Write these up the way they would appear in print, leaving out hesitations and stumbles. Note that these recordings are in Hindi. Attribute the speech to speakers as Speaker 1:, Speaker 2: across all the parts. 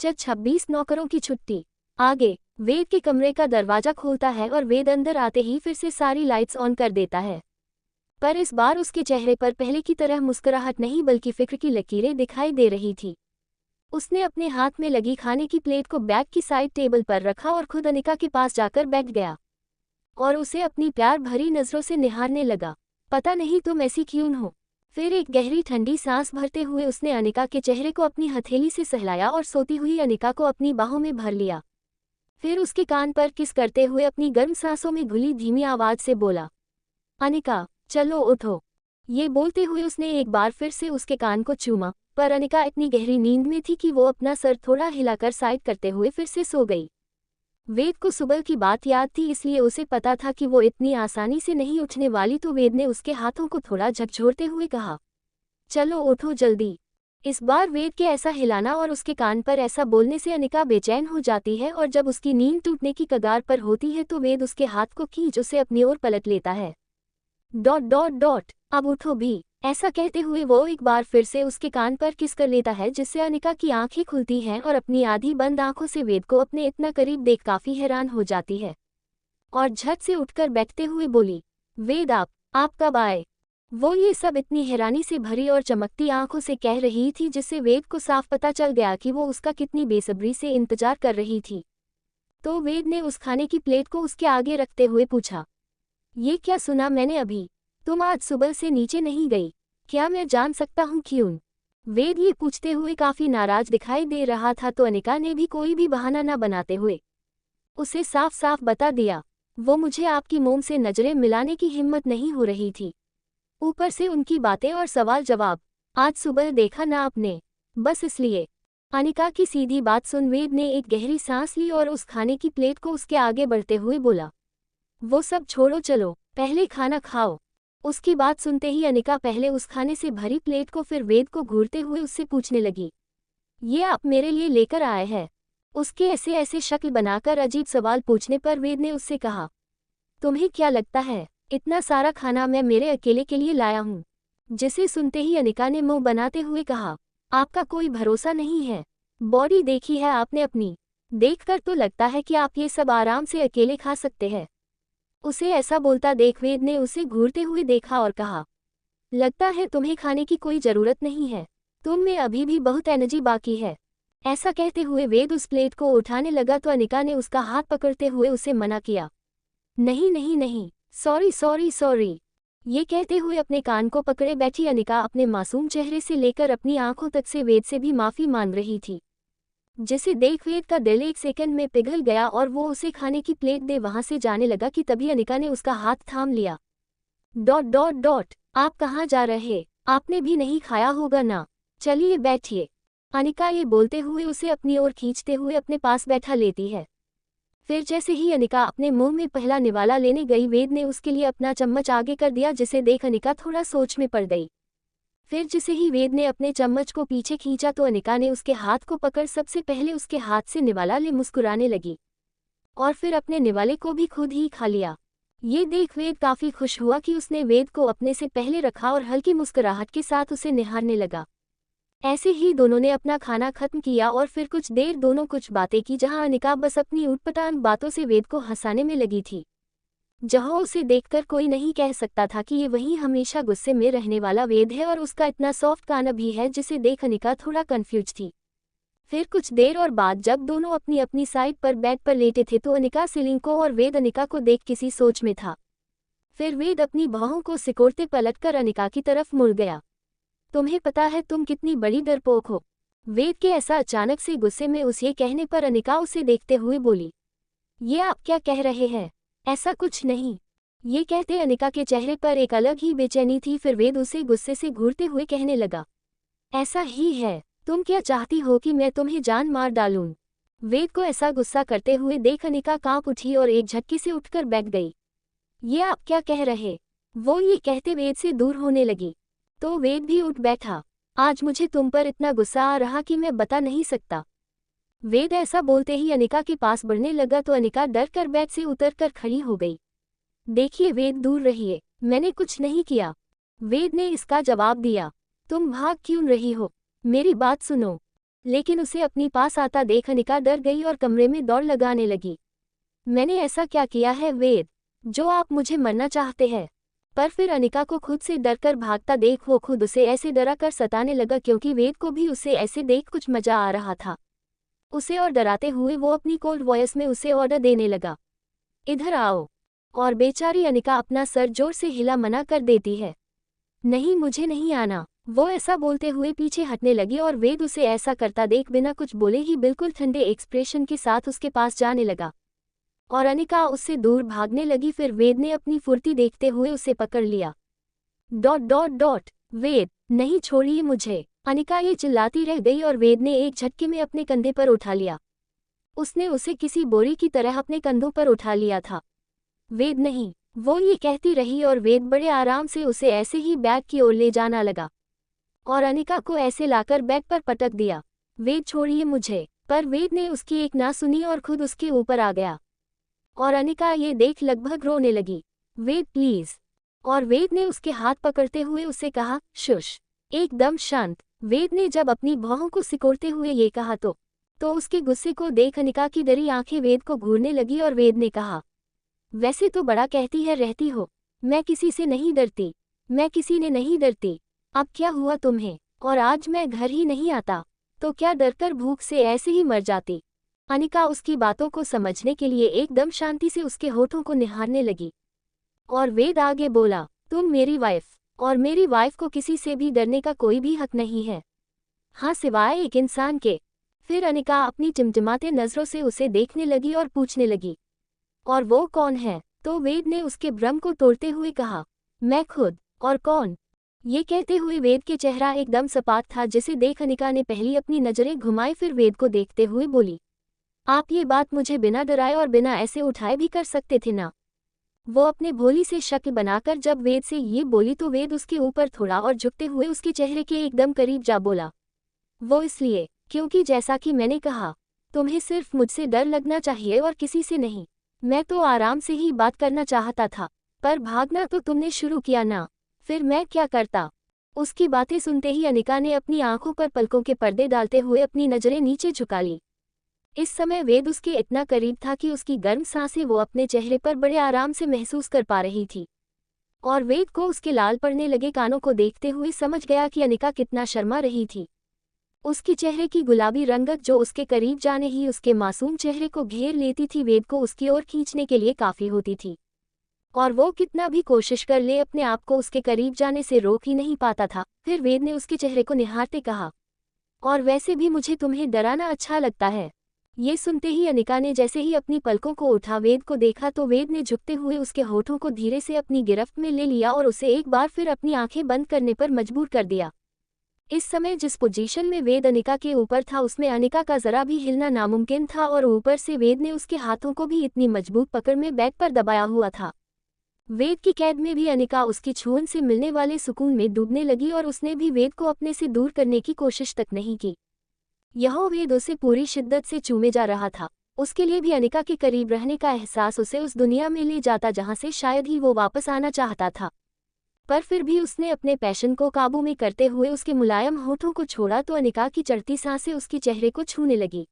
Speaker 1: 26 नौकरों की छुट्टी। आगे वेद के कमरे का दरवाजा खोलता है और वेद अंदर आते ही फिर से सारी लाइट्स ऑन कर देता है। पर इस बार उसके चेहरे पर पहले की तरह मुस्कुराहट नहीं बल्कि फिक्र की लकीरें दिखाई दे रही थी। उसने अपने हाथ में लगी खाने की प्लेट को बैग की साइड टेबल पर रखा और खुद अनिका के पास जाकर बैठ गया और उसे अपनी प्यार भरी नजरों से निहारने लगा। पता नहीं तुम ऐसी क्यों हो। फिर एक गहरी ठंडी सांस भरते हुए उसने अनिका के चेहरे को अपनी हथेली से सहलाया और सोती हुई अनिका को अपनी बाहों में भर लिया। फिर उसके कान पर किस करते हुए अपनी गर्म सांसों में घुली धीमी आवाज से बोला, अनिका चलो उठो। ये बोलते हुए उसने एक बार फिर से उसके कान को चूमा, पर अनिका इतनी गहरी नींद में थी कि वो अपना सर थोड़ा हिलाकर साइड करते हुए फिर से सो गई। वेद को सुबह की बात याद थी, इसलिए उसे पता था कि वो इतनी आसानी से नहीं उठने वाली, तो वेद ने उसके हाथों को थोड़ा झकझोरते हुए कहा, चलो उठो जल्दी। इस बार वेद के ऐसा हिलाना और उसके कान पर ऐसा बोलने से अनिका बेचैन हो जाती है और जब उसकी नींद टूटने की कगार पर होती है तो वेद उसके हाथ को खींच उसे अपनी ओर पलट लेता है। डॉट डॉट डॉट अब उठो भी। ऐसा कहते हुए वो एक बार फिर से उसके कान पर किस कर लेता है, जिससे अनिका की आंखें खुलती हैं और अपनी आधी बंद आंखों से वेद को अपने इतना करीब देख काफी हैरान हो जाती है और झट से उठकर बैठते हुए बोली, वेद आप कब आए। वो ये सब इतनी हैरानी से भरी और चमकती आंखों से कह रही थी जिससे वेद को साफ पता चल गया कि वो उसका कितनी बेसब्री से इंतजार कर रही थी। तो वेद ने उस खाने की प्लेट को उसके आगे रखते हुए पूछा, ये क्या सुना मैंने अभी, तुम आज सुबह से नीचे नहीं गई, क्या मैं जान सकता हूँ क्यों। वेद ये पूछते हुए काफी नाराज दिखाई दे रहा था, तो अनिका ने भी कोई भी बहाना न बनाते हुए उसे साफ साफ बता दिया, वो मुझे आपकी मोम से नजरें मिलाने की हिम्मत नहीं हो रही थी, ऊपर से उनकी बातें और सवाल जवाब, आज सुबह देखा ना आपने, बस इसलिए। अनिका की सीधी बात सुन वेद ने एक गहरी सांस ली और उस खाने की प्लेट को उसके आगे बढ़ते हुए बोला, वो सब छोड़ो, चलो पहले खाना खाओ। उसकी बात सुनते ही अनिका पहले उस खाने से भरी प्लेट को फिर वेद को घूरते हुए उससे पूछने लगी, ये आप मेरे लिए लेकर आए हैं। उसके ऐसे ऐसे शक्ल बनाकर अजीब सवाल पूछने पर वेद ने उससे कहा, तुम्हें क्या लगता है इतना सारा खाना मैं मेरे अकेले के लिए लाया हूँ। जिसे सुनते ही अनिका ने मुंह बनाते हुए कहा, आपका कोई भरोसा नहीं है, बॉडी देखी है आपने अपनी, देखकर तो लगता है कि आप ये सब आराम से अकेले खा सकते हैं। उसे ऐसा बोलता देख वेद ने उसे घूरते हुए देखा और कहा, लगता है तुम्हें खाने की कोई जरूरत नहीं है, तुम में अभी भी बहुत एनर्जी बाकी है। ऐसा कहते हुए वेद उस प्लेट को उठाने लगा तो अनिका ने उसका हाथ पकड़ते हुए उसे मना किया, नहीं नहीं नहीं, सॉरी सॉरी सॉरी। ये कहते हुए अपने कान को पकड़े बैठी अनिका अपने मासूम चेहरे से लेकर अपनी आंखों तक से वेद से भी माफी मांग रही थी, जिसे देख वेद का दिल एक सेकंड में पिघल गया और वो उसे खाने की प्लेट दे वहां से जाने लगा कि तभी अनिका ने उसका हाथ थाम लिया। डॉट डॉट डॉट आप कहाँ जा रहे, आपने भी नहीं खाया होगा ना, चलिए बैठिए। अनिका ये बोलते हुए उसे अपनी ओर खींचते हुए अपने पास बैठा लेती है। फिर जैसे ही अनिका अपने मुंह में पहला निवाला लेने गई, वेद ने उसके लिए अपना चम्मच आगे कर दिया, जिसे देख अनिका थोड़ा सोच में पड़ गई। फिर जैसे ही वेद ने अपने चम्मच को पीछे खींचा तो अनिका ने उसके हाथ को पकड़ सबसे पहले उसके हाथ से निवाला ले मुस्कुराने लगी और फिर अपने निवाले को भी खुद ही खा लिया। ये देख वेद काफी खुश हुआ कि उसने वेद को अपने से पहले रखा और हल्की मुस्कुराहट के साथ उसे निहारने लगा। ऐसे ही दोनों ने अपना खाना खत्म किया और फिर कुछ देर दोनों कुछ बातें की, जहां अनिका बस अपनी उटपटांग बातों से वेद को हंसाने में लगी थी, जहां उसे देखकर कोई नहीं कह सकता था कि ये वही हमेशा गुस्से में रहने वाला वेद है और उसका इतना सॉफ्ट काना भी है, जिसे देख अनिका थोड़ा कंफ्यूज थी। फिर कुछ देर और बाद जब दोनों अपनी अपनी साइड पर बेड पर लेटे थे तो अनिका सीलिंग को और वेद अनिका को देख किसी सोच में था। फिर वेद अपनी बाहों को सिकोड़ते पलटकर अनिका की तरफ मुड़ गया, तुम्हें पता है तुम कितनी बड़ी डरपोक हो। वेद के ऐसा अचानक से गुस्से में उसे कहने पर अनिका उसे देखते हुए बोली, ये आप क्या कह रहे हैं, ऐसा कुछ नहीं। ये कहते अनिका के चेहरे पर एक अलग ही बेचैनी थी। फिर वेद उसे गुस्से से घूरते हुए कहने लगा, ऐसा ही है, तुम क्या चाहती हो कि मैं तुम्हें जान मार डालूं। वेद को ऐसा गुस्सा करते हुए देख अनिका कांप उठी और एक झटके से उठकर बैठ गई। ये आप क्या कह रहे, वो ये कहते वेद से दूर होने लगी। तो वेद भी उठ बैठा, आज मुझे तुम पर इतना गुस्सा आ रहा कि मैं बता नहीं सकता। वेद ऐसा बोलते ही अनिका के पास बढ़ने लगा तो अनिका डर कर बेड से उतरकर खड़ी हो गई। देखिए वेद, दूर रहिए, मैंने कुछ नहीं किया। वेद ने इसका जवाब दिया, तुम भाग क्यों रही हो, मेरी बात सुनो। लेकिन उसे अपनी पास आता देख अनिका डर गई और कमरे में दौड़ लगाने लगी। मैंने ऐसा क्या किया है वेद, जो आप मुझे मरना चाहते हैं? पर फिर अनिका को खुद से डरकर भागता देख वो खुद उसे ऐसे डरा कर सताने लगा क्योंकि वेद को भी उसे ऐसे देख कुछ मजा आ रहा था। उसे और डराते हुए वो अपनी कोल्ड वॉइस में उसे ऑर्डर देने लगा, इधर आओ। और बेचारी अनिका अपना सर जोर से हिला मना कर देती है, नहीं मुझे नहीं आना। वो ऐसा बोलते हुए पीछे हटने लगी और वेद उसे ऐसा करता देख बिना कुछ बोले ही बिल्कुल ठंडे एक्सप्रेशन के साथ उसके पास जाने लगा और अनिका उससे दूर भागने लगी। फिर वेद ने अपनी फुर्ती देखते हुए उसे पकड़ लिया। डॉट डॉट डॉट वेद नहीं छोड़िए मुझे, अनिका ये चिल्लाती रह गई और वेद ने एक झटके में अपने कंधे पर उठा लिया। उसने उसे किसी बोरी की तरह अपने कंधों पर उठा लिया था। वेद नहीं, वो ये कहती रही और वेद बड़े आराम से उसे ऐसे ही बैग की ओर ले जाना लगा और अनिका को ऐसे लाकर बैग पर पटक दिया। वेद छोड़िए मुझे, पर वेद ने उसकी एक ना सुनी और खुद उसके ऊपर आ गया और अनिका ये देख लगभग रोने लगी। वेद प्लीज, और वेद ने उसके हाथ पकड़ते हुए उसे कहा, शुश, एकदम शांत। वेद ने जब अपनी भौहों को सिकोड़ते हुए ये कहा तो उसके गुस्से को देख अनिका की डरी आंखें वेद को घूरने लगी और वेद ने कहा, वैसे तो बड़ा कहती है रहती हो, मैं किसी से नहीं डरती, मैं किसी ने नहीं डरती। अब क्या हुआ तुम्हें? और आज मैं घर ही नहीं आता तो क्या डरकर भूख से ऐसे ही मर जाती? अनिका उसकी बातों को समझने के लिए एकदम शांति से उसके होठों को निहारने लगी और वेद आगे बोला, तुम मेरी वाइफ, और मेरी वाइफ को किसी से भी डरने का कोई भी हक नहीं है, हाँ सिवाय एक इंसान के। फिर अनिका अपनी टिमटिमाते नजरों से उसे देखने लगी और पूछने लगी, और वो कौन है? तो वेद ने उसके भ्रम को तोड़ते हुए कहा, मैं खुद। और कौन? ये कहते हुए वेद के चेहरा एकदम सपाट था जिसे देख अनिका ने पहली अपनी नजरें घुमाई फिर वेद को देखते हुए बोली, आप ये बात मुझे बिना डराए और बिना ऐसे उठाए भी कर सकते थे ना? वो अपने भोली से शक्ल बनाकर जब वेद से ये बोली तो वेद उसके ऊपर थोड़ा और झुकते हुए उसके चेहरे के एकदम करीब जा बोला, वो इसलिए क्योंकि जैसा कि मैंने कहा, तुम्हें सिर्फ मुझसे डर लगना चाहिए और किसी से नहीं। मैं तो आराम से ही बात करना चाहता था, पर भागना तो तुमने शुरू किया ना, फिर मैं क्या करता? उसकी बातें सुनते ही अनिका ने अपनी आंखों पर पलकों के पर्दे डालते हुए अपनी नजरें नीचे झुका ली। इस समय वेद उसके इतना करीब था कि उसकी गर्म सांसें वो अपने चेहरे पर बड़े आराम से महसूस कर पा रही थी और वेद को उसके लाल पड़ने लगे कानों को देखते हुए समझ गया कि अनिका कितना शर्मा रही थी। उसके चेहरे की गुलाबी रंगत जो उसके करीब जाने ही उसके मासूम चेहरे को घेर लेती थी वेद को उसकी ओर खींचने के लिए काफ़ी होती थी और वो कितना भी कोशिश कर ले अपने आप को उसके करीब जाने से रोक ही नहीं पाता था। फिर वेद ने उसके चेहरे को निहारते कहा, और वैसे भी मुझे तुम्हें डराना अच्छा लगता है। ये सुनते ही अनिका ने जैसे ही अपनी पलकों को उठा वेद को देखा तो वेद ने झुकते हुए उसके होठों को धीरे से अपनी गिरफ्त में ले लिया और उसे एक बार फिर अपनी आंखें बंद करने पर मजबूर कर दिया। इस समय जिस पोजीशन में वेद अनिका के ऊपर था उसमें अनिका का जरा भी हिलना नामुमकिन था और ऊपर से वेद ने उसके हाथों को भी इतनी मजबूत पकड़ में बैग पर दबाया हुआ था। वेद की कैद में भी अनिका उसकी छुअन से मिलने वाले सुकून में डूबने लगी और उसने भी वेद को अपने से दूर करने की कोशिश तक नहीं की। यह वेद उसे पूरी शिद्दत से चूमे जा रहा था। उसके लिए भी अनिका के करीब रहने का एहसास उसे उस दुनिया में ले जाता जहां से शायद ही वो वापस आना चाहता था। पर फिर भी उसने अपने पैशन को काबू में करते हुए उसके मुलायम होठों को छोड़ा तो अनिका की चढ़ती सांसें उसके चेहरे को छूने लगी।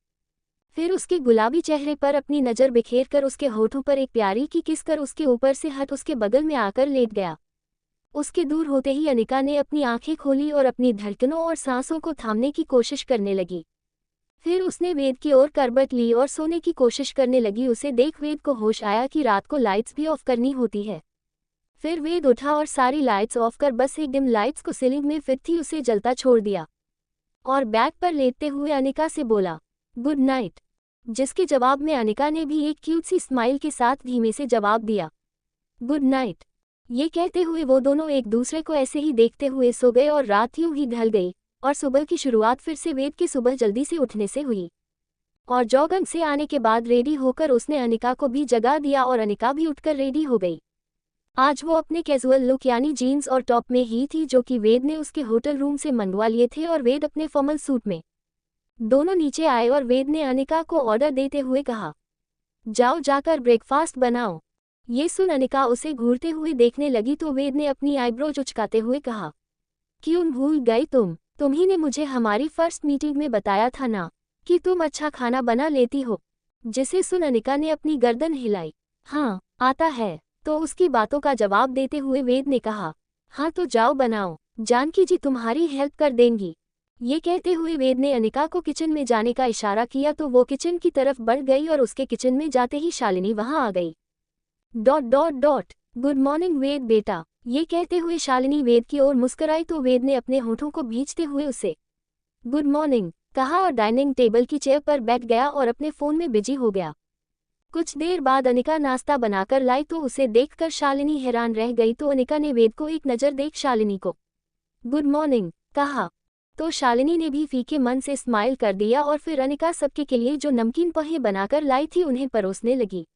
Speaker 1: फिर उसके गुलाबी चेहरे पर अपनी नज़र बिखेर कर उसके होठों पर एक प्यारी की किस कर उसके ऊपर से हट उसके बगल में आकर लेट गया। उसके दूर होते ही अनिका ने अपनी आंखें खोली और अपनी धड़कनों और सांसों को थामने की कोशिश करने लगी। फिर उसने वेद की ओर करबट ली और सोने की कोशिश करने लगी। उसे देख वेद को होश आया कि रात को लाइट्स भी ऑफ करनी होती है। फिर वेद उठा और सारी लाइट्स ऑफ कर बस एक डिम लाइट्स को सीलिंग में फिट थी उसे जलता छोड़ दिया और बैग पर लेटते हुए अनिका से बोला, गुड नाइट, जिसके जवाब में अनिका ने भी एक क्यूट सी स्माइल के साथ धीमे से जवाब दिया, गुड नाइट। ये कहते हुए वो दोनों एक दूसरे को ऐसे ही देखते हुए सो गए और रात यूं ही ढल गई और सुबह की शुरुआत फिर से वेद की सुबह जल्दी से उठने से हुई और जॉगिंग से आने के बाद रेडी होकर उसने अनिका को भी जगा दिया और अनिका भी उठकर रेडी हो गई। आज वो अपने कैजुअल लुक यानी जीन्स और टॉप में ही थी जो कि वेद ने उसके होटल रूम से मंगवा लिए थे और वेद अपने फॉर्मल सूट में। दोनों नीचे आए और वेद ने अनिका को ऑर्डर देते हुए कहा, जाओ जाकर ब्रेकफास्ट बनाओ। ये सुन अनिका उसे घूरते हुए देखने लगी तो वेद ने अपनी आईब्रो उचकाते हुए कहा, क्यों भूल गई तुम? तुम्ही ने मुझे हमारी फर्स्ट मीटिंग में बताया था ना कि तुम अच्छा खाना बना लेती हो। जिसे सुन अनिका ने अपनी गर्दन हिलाई। हाँ, आता है। तो उसकी बातों का जवाब देते हुए वेद ने कहा, हाँ तो जाओ बनाओ, जानकी जी तुम्हारी हेल्प कर देंगी। ये कहते हुए वेद ने अनिका को किचन में जाने का इशारा किया तो वो किचन की तरफ बढ़ गई और उसके किचन में जाते ही शालिनी वहां आ गई। गुड मॉर्निंग वेद बेटा। ये कहते हुए शालिनी वेद की ओर मुस्कुराई तो वेद ने अपने होठों को भींचते हुए उसे गुड मॉर्निंग कहा और डाइनिंग टेबल की चेयर पर बैठ गया और अपने फोन में बिजी हो गया। कुछ देर बाद अनिका नाश्ता बनाकर लाई तो उसे देखकर शालिनी हैरान रह गई तो अनिका ने वेद को एक नज़र देख शालिनी को गुड मॉर्निंग कहा तो शालिनी ने भी फीके मन से स्माइल कर दिया और फिर अनिका सबके के लिए जो नमकीन पोहे बनाकर लाई थी उन्हें परोसने लगी।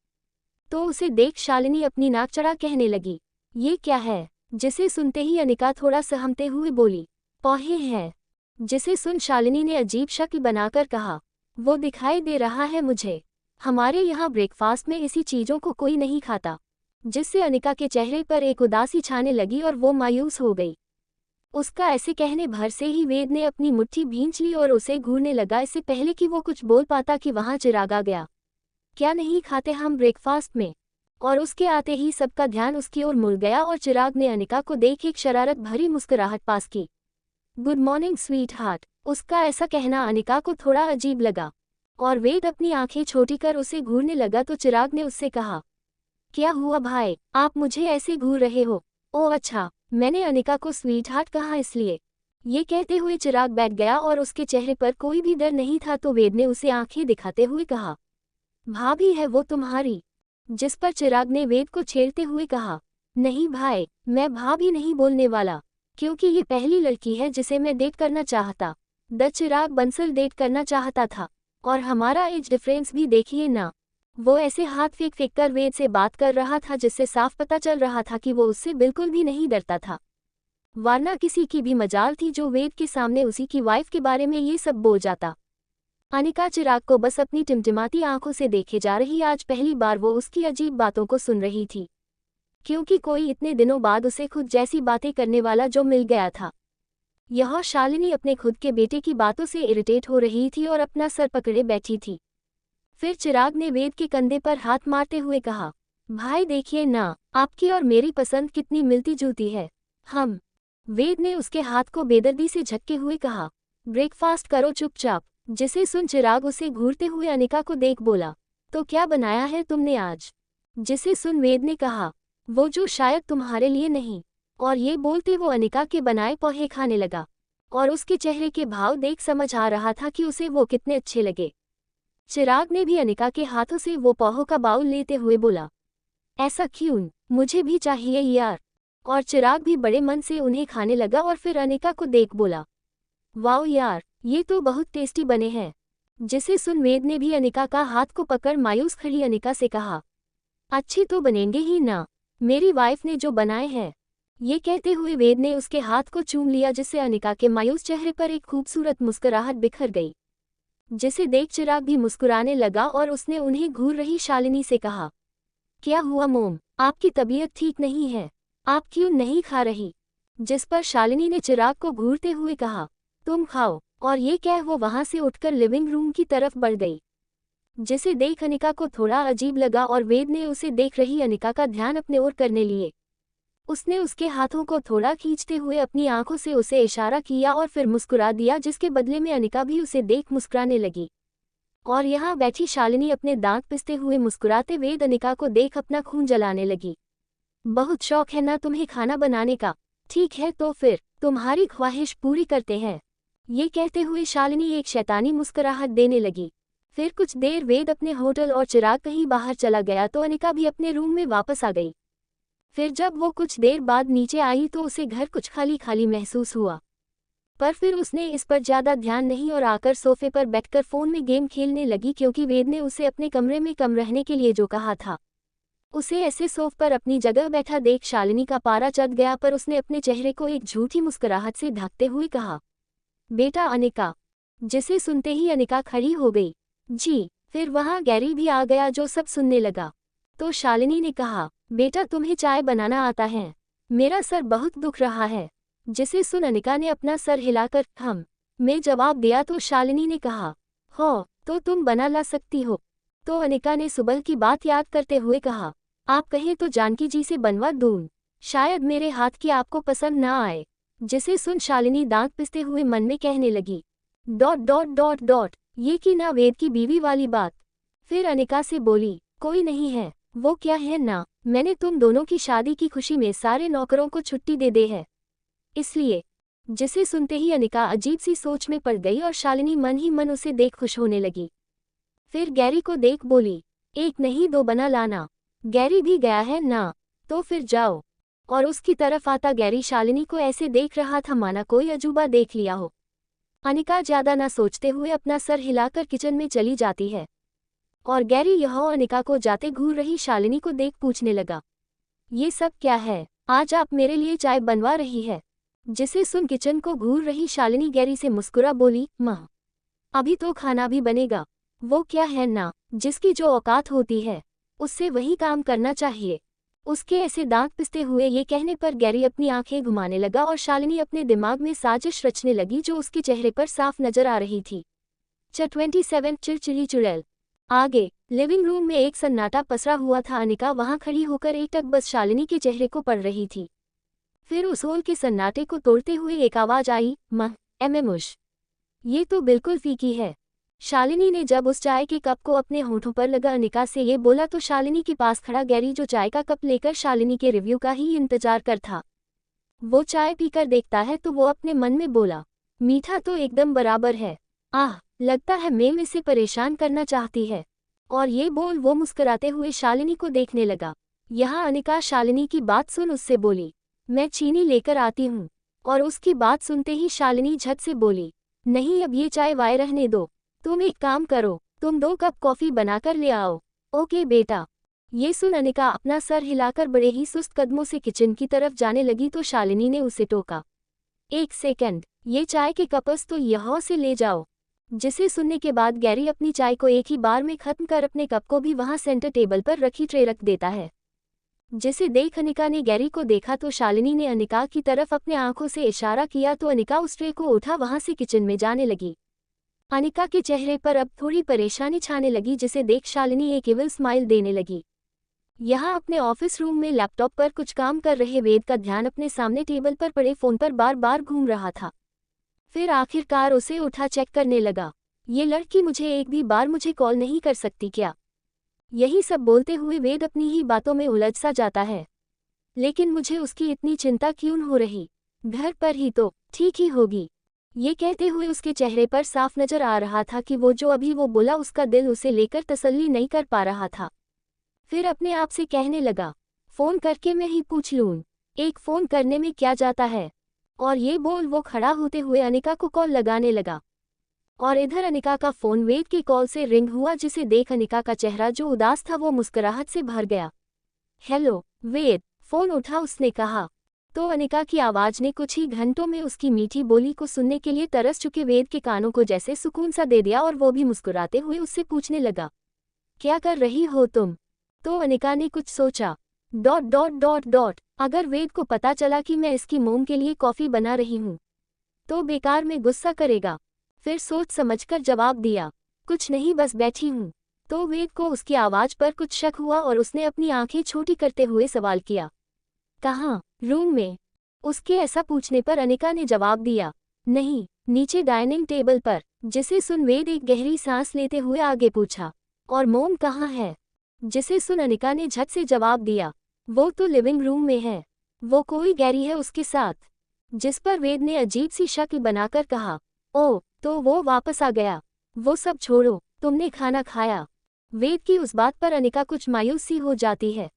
Speaker 1: तो उसे देख शालिनी अपनी नाक चढ़ा कहने लगी, ये क्या है? जिसे सुनते ही अनिका थोड़ा सहमते हुए बोली, पोहे हैं। जिसे सुन शालिनी ने अजीब शक्ल बनाकर कहा, वो दिखाई दे रहा है मुझे, हमारे यहाँ ब्रेकफास्ट में ऐसी चीज़ों को कोई नहीं खाता। जिससे अनिका के चेहरे पर एक उदासी छाने लगी और वो मायूस हो गई। उसका ऐसे कहने भर से ही वेद ने अपनी मुट्ठी भींच ली और उसे घूरने लगा इससे पहले कि वो कुछ बोल पाता कि वहाँ चिराग आ गया। क्या नहीं खाते हम ब्रेकफास्ट में? और उसके आते ही सबका ध्यान उसकी ओर मुड़ गया और चिराग ने अनिका को देख एक शरारत भरी मुस्कुराहट पास की। Good morning sweet heart. उसका ऐसा कहना अनिका को थोड़ा अजीब लगा और वेद अपनी आंखें छोटी कर उसे घूरने लगा तो चिराग ने उससे कहा, क्या हुआ भाई, आप मुझे ऐसे घूर रहे हो? ओह अच्छा, मैंने अनिका को स्वीट हार्ट कहा इसलिए। ये कहते हुए चिराग बैठ गया और उसके चेहरे पर कोई भी डर नहीं था तो वेद ने उसे आंखें दिखाते हुए कहा, भाभी है वो तुम्हारी? जिस पर चिराग ने वेद को छेड़ते हुए कहा, नहीं भाई, मैं भाभी नहीं बोलने वाला, क्योंकि ये पहली लड़की है जिसे मैं डेट करना चाहता। चिराग बंसल डेट करना चाहता था और हमारा एज डिफरेंस भी देखिए ना। वो ऐसे हाथ फेंक फेंक कर वेद से बात कर रहा था जिससे साफ पता चल रहा था कि वो उससे बिल्कुल भी नहीं डरता था, वरना किसी की भी मजाल थी जो वेद के सामने उसी की वाइफ के बारे में ये सब बोल जाता। अनिका चिराग को बस अपनी टिमटिमाती आंखों से देखे जा रही, आज पहली बार वो उसकी अजीब बातों को सुन रही थी, क्योंकि कोई इतने दिनों बाद उसे खुद जैसी बातें करने वाला जो मिल गया था। यह शालिनी अपने खुद के बेटे की बातों से इरिटेट हो रही थी और अपना सर पकड़े बैठी थी। फिर चिराग ने वेद के कंधे पर हाथ मारते हुए कहा, भाई देखिए ना, आपकी और मेरी पसंद कितनी मिलती जुलती है। हम वेद ने उसके हाथ को बेदर्दी से झटके हुए कहा, ब्रेकफास्ट करो चुपचाप। जिसे सुन चिराग उसे घूरते हुए अनिका को देख बोला, तो क्या बनाया है तुमने आज? जिसे सुन वेद ने कहा, वो जो शायद तुम्हारे लिए नहीं। और ये बोलते वो अनिका के बनाए पोहे खाने लगा और उसके चेहरे के भाव देख समझ आ रहा था कि उसे वो कितने अच्छे लगे। चिराग ने भी अनिका के हाथों से वो पोहों का बाउल लेते हुए बोला, ऐसा क्यों, मुझे भी चाहिए यार। और चिराग भी बड़े मन से उन्हें खाने लगा और फिर अनिका को देख बोला, वाओ यार, ये तो बहुत टेस्टी बने हैं। जिसे सुन वेद ने भी अनिका का हाथ को पकड़ मायूस खड़ी अनिका से कहा, अच्छी तो बनेंगे ही ना, मेरी वाइफ ने जो बनाए हैं। ये कहते हुए वेद ने उसके हाथ को चूम लिया जिससे अनिका के मायूस चेहरे पर एक खूबसूरत मुस्कुराहट बिखर गई। जिसे देख चिराग भी मुस्कुराने लगा और उसने उन्हें घूर रही शालिनी से कहा, क्या हुआ मोम, आपकी तबीयत ठीक नहीं है? आप क्यों नहीं खा रही? जिस पर शालिनी ने चिराग को घूरते हुए कहा, तुम खाओ। और ये कह वो वहां से उठकर लिविंग रूम की तरफ बढ़ गई। जिसे देख अनिका को थोड़ा अजीब लगा और वेद ने उसे देख रही अनिका का ध्यान अपने ओर करने लिए उसने उसके हाथों को थोड़ा खींचते हुए अपनी आंखों से उसे इशारा किया और फिर मुस्कुरा दिया, जिसके बदले में अनिका भी उसे देख मुस्कुराने लगी। और यहाँ बैठी शालिनी अपने दांत पिसते हुए मुस्कुराते वेद अनिका को देख अपना खून जलाने लगी। बहुत शौक है ना तुम्हें खाना बनाने का? ठीक है तो फिर तुम्हारी ख्वाहिश पूरी करते हैं। ये कहते हुए शालिनी एक शैतानी मुस्कुराहट देने लगी। फिर कुछ देर वेद अपने होटल और चिराग कहीं बाहर चला गया तो अनिका भी अपने रूम में वापस आ गई। फिर जब वो कुछ देर बाद नीचे आई तो उसे घर कुछ खाली खाली महसूस हुआ, पर फिर उसने इस पर ज़्यादा ध्यान नहीं और आकर सोफे पर बैठकर फ़ोन में गेम खेलने लगी, क्योंकि वेद ने उसे अपने कमरे में कम रहने के लिए जो कहा था। उसे ऐसे सोफ पर अपनी जगह बैठा देख शालिनी का पारा चढ़ गया, पर उसने अपने चेहरे को एक झूठी मुस्कुराहट से ढकते हुए कहा, बेटा अनिका। जिसे सुनते ही अनिका खड़ी हो गई। जी। फिर वहाँ गैरी भी आ गया जो सब सुनने लगा। तो शालिनी ने कहा, बेटा तुम्हें चाय बनाना आता है? मेरा सर बहुत दुख रहा है। जिसे सुन अनिका ने अपना सर हिलाकर हम में जवाब दिया तो शालिनी ने कहा, हो तो तुम बना ला सकती हो। तो अनिका ने सुबह की बात याद करते हुए कहा, आप कहें तो जानकी जी से बनवा दूं, शायद मेरे हाथ की आपको पसंद ना आए। जिसे सुन शालिनी दांत पिसते हुए मन में कहने लगी, ये की ना वेद की बीवी वाली बात। फिर अनिका से बोली, कोई नहीं है, वो क्या है ना, मैंने तुम दोनों की शादी की खुशी में सारे नौकरों को छुट्टी दे दे है, इसलिए। जिसे सुनते ही अनिका अजीब सी सोच में पड़ गई और शालिनी मन ही मन उसे देख खुश होने लगी। फिर गैरी को देख बोली, एक नहीं दो बना लाना, गैरी भी गया है ना, तो फिर जाओ। और उसकी तरफ आता गैरी शालिनी को ऐसे देख रहा था माना कोई अजूबा देख लिया हो। अनिका ज्यादा ना सोचते हुए अपना सर हिलाकर किचन में चली जाती है और गैरी यह अनिका को जाते घूर रही शालिनी को देख पूछने लगा, ये सब क्या है, आज आप मेरे लिए चाय बनवा रही है। जिसे सुन किचन को घूर रही शालिनी गैरी से मुस्कुरा बोली, माँ अभी तो खाना भी बनेगा। वो क्या है ना, जिसकी जो औकात होती है उससे वही काम करना चाहिए। उसके ऐसे दांत पिसते हुए ये कहने पर गैरी अपनी आंखें घुमाने लगा और शालिनी अपने दिमाग में साजिश रचने लगी जो उसके चेहरे पर साफ नजर आ रही थी। 27 चिड़चिड़ी चुड़ैल। आगे लिविंग रूम में एक सन्नाटा पसरा हुआ था। अनिका वहां खड़ी होकर एकटक बस शालिनी के चेहरे को पढ़ रही थी। फिर उस होल के सन्नाटे को तोड़ते हुए एक आवाज आई, मह एमेमुश, ये तो बिल्कुल फीकी है। शालिनी ने जब उस चाय के कप को अपने होठों पर लगा अनिका से ये बोला तो शालिनी के पास खड़ा गैरी जो चाय का कप लेकर शालिनी के रिव्यू का ही इंतजार कर था, वो चाय पीकर देखता है तो वो अपने मन में बोला, मीठा तो एकदम बराबर है, आह लगता है मैम इसे परेशान करना चाहती है। और ये बोल वो मुस्कुराते हुए शालिनी को देखने लगा। यहाँ अनिका शालिनी की बात सुन उससे बोली, मैं चीनी लेकर आती हूँ। और उसकी बात सुनते ही शालिनी झट से बोली, नहीं अब ये चाय वाय रहने दो, तुम एक काम करो, तुम 2 कप कॉफी बनाकर ले आओ। ओके बेटा। ये सुन अनिका अपना सर हिलाकर बड़े ही सुस्त कदमों से किचन की तरफ जाने लगी तो शालिनी ने उसे टोका, 1 सेकंड, ये चाय के कपस तो यहाँ से ले जाओ। जिसे सुनने के बाद गैरी अपनी चाय को एक ही बार में खत्म कर अपने कप को भी वहां सेंटर टेबल पर रखी ट्रे रख देता है। जिसे देख अनिका ने गैरी को देखा तो शालिनी ने अनिका की तरफ अपने आंखों से इशारा किया तो अनिका उस ट्रे को उठा वहां से किचन में जाने लगी। अनिका के चेहरे पर अब थोड़ी परेशानी छाने लगी जिसे देख शालिनी एक इविल स्माइल देने लगी। यहाँ अपने ऑफिस रूम में लैपटॉप पर कुछ काम कर रहे वेद का ध्यान अपने सामने टेबल पर पड़े फोन पर बार बार घूम रहा था। फिर आखिरकार उसे उठा चेक करने लगा, ये लड़की मुझे एक भी बार मुझे कॉल नहीं कर सकती क्या। यही सब बोलते हुए वेद अपनी ही बातों में उलझ सा जाता है, लेकिन मुझे उसकी इतनी चिंता क्यों हो रही, घर पर ही तो ठीक ही होगी। ये कहते हुए उसके चेहरे पर साफ नजर आ रहा था कि वो जो अभी वो बोला उसका दिल उसे लेकर तसल्ली नहीं कर पा रहा था। फिर अपने आप से कहने लगा, फोन करके मैं ही पूछ लूं, एक फोन करने में क्या जाता है। और ये बोल वो खड़ा होते हुए अनिका को कॉल लगाने लगा। और इधर अनिका का फोन वेद की कॉल से रिंग हुआ जिसे देख अनिका का चेहरा जो उदास था वो मुस्कुराहट से भर गया। हेलो वेद, फोन उठा उसने कहा। तो अनिका की आवाज ने कुछ ही घंटों में उसकी मीठी बोली को सुनने के लिए तरस चुके वेद के कानों को जैसे सुकून सा दे दिया और वो भी मुस्कुराते हुए उससे पूछने लगा, क्या कर रही हो तुम। तो अनिका ने कुछ सोचा, ... अगर वेद को पता चला कि मैं इसकी मोम के लिए कॉफी बना रही हूँ तो बेकार में गुस्सा करेगा। फिर सोच समझकर जवाब दिया, कुछ नहीं बस बैठी हूँ। तो वेद को उसकी आवाज पर कुछ शक हुआ और उसने अपनी आंखें छोटी करते हुए सवाल किया, कहाँ, रूम में। उसके ऐसा पूछने पर अनिका ने जवाब दिया, नहीं, नीचे डाइनिंग टेबल पर। जिसे सुन वेद एक गहरी सांस लेते हुए आगे पूछा, और मोम कहाँ है। जिसे सुन अनिका ने झट से जवाब दिया, वो तो लिविंग रूम में है, वो कोई गैरी है उसके साथ। जिस पर वेद ने अजीब सी शक्ल बनाकर कहा, ओह तो वो वापस आ गया। वो सब छोड़ो, तुमने खाना खाया। वेद की उस बात पर अनिका कुछ मायूस सी हो जाती है।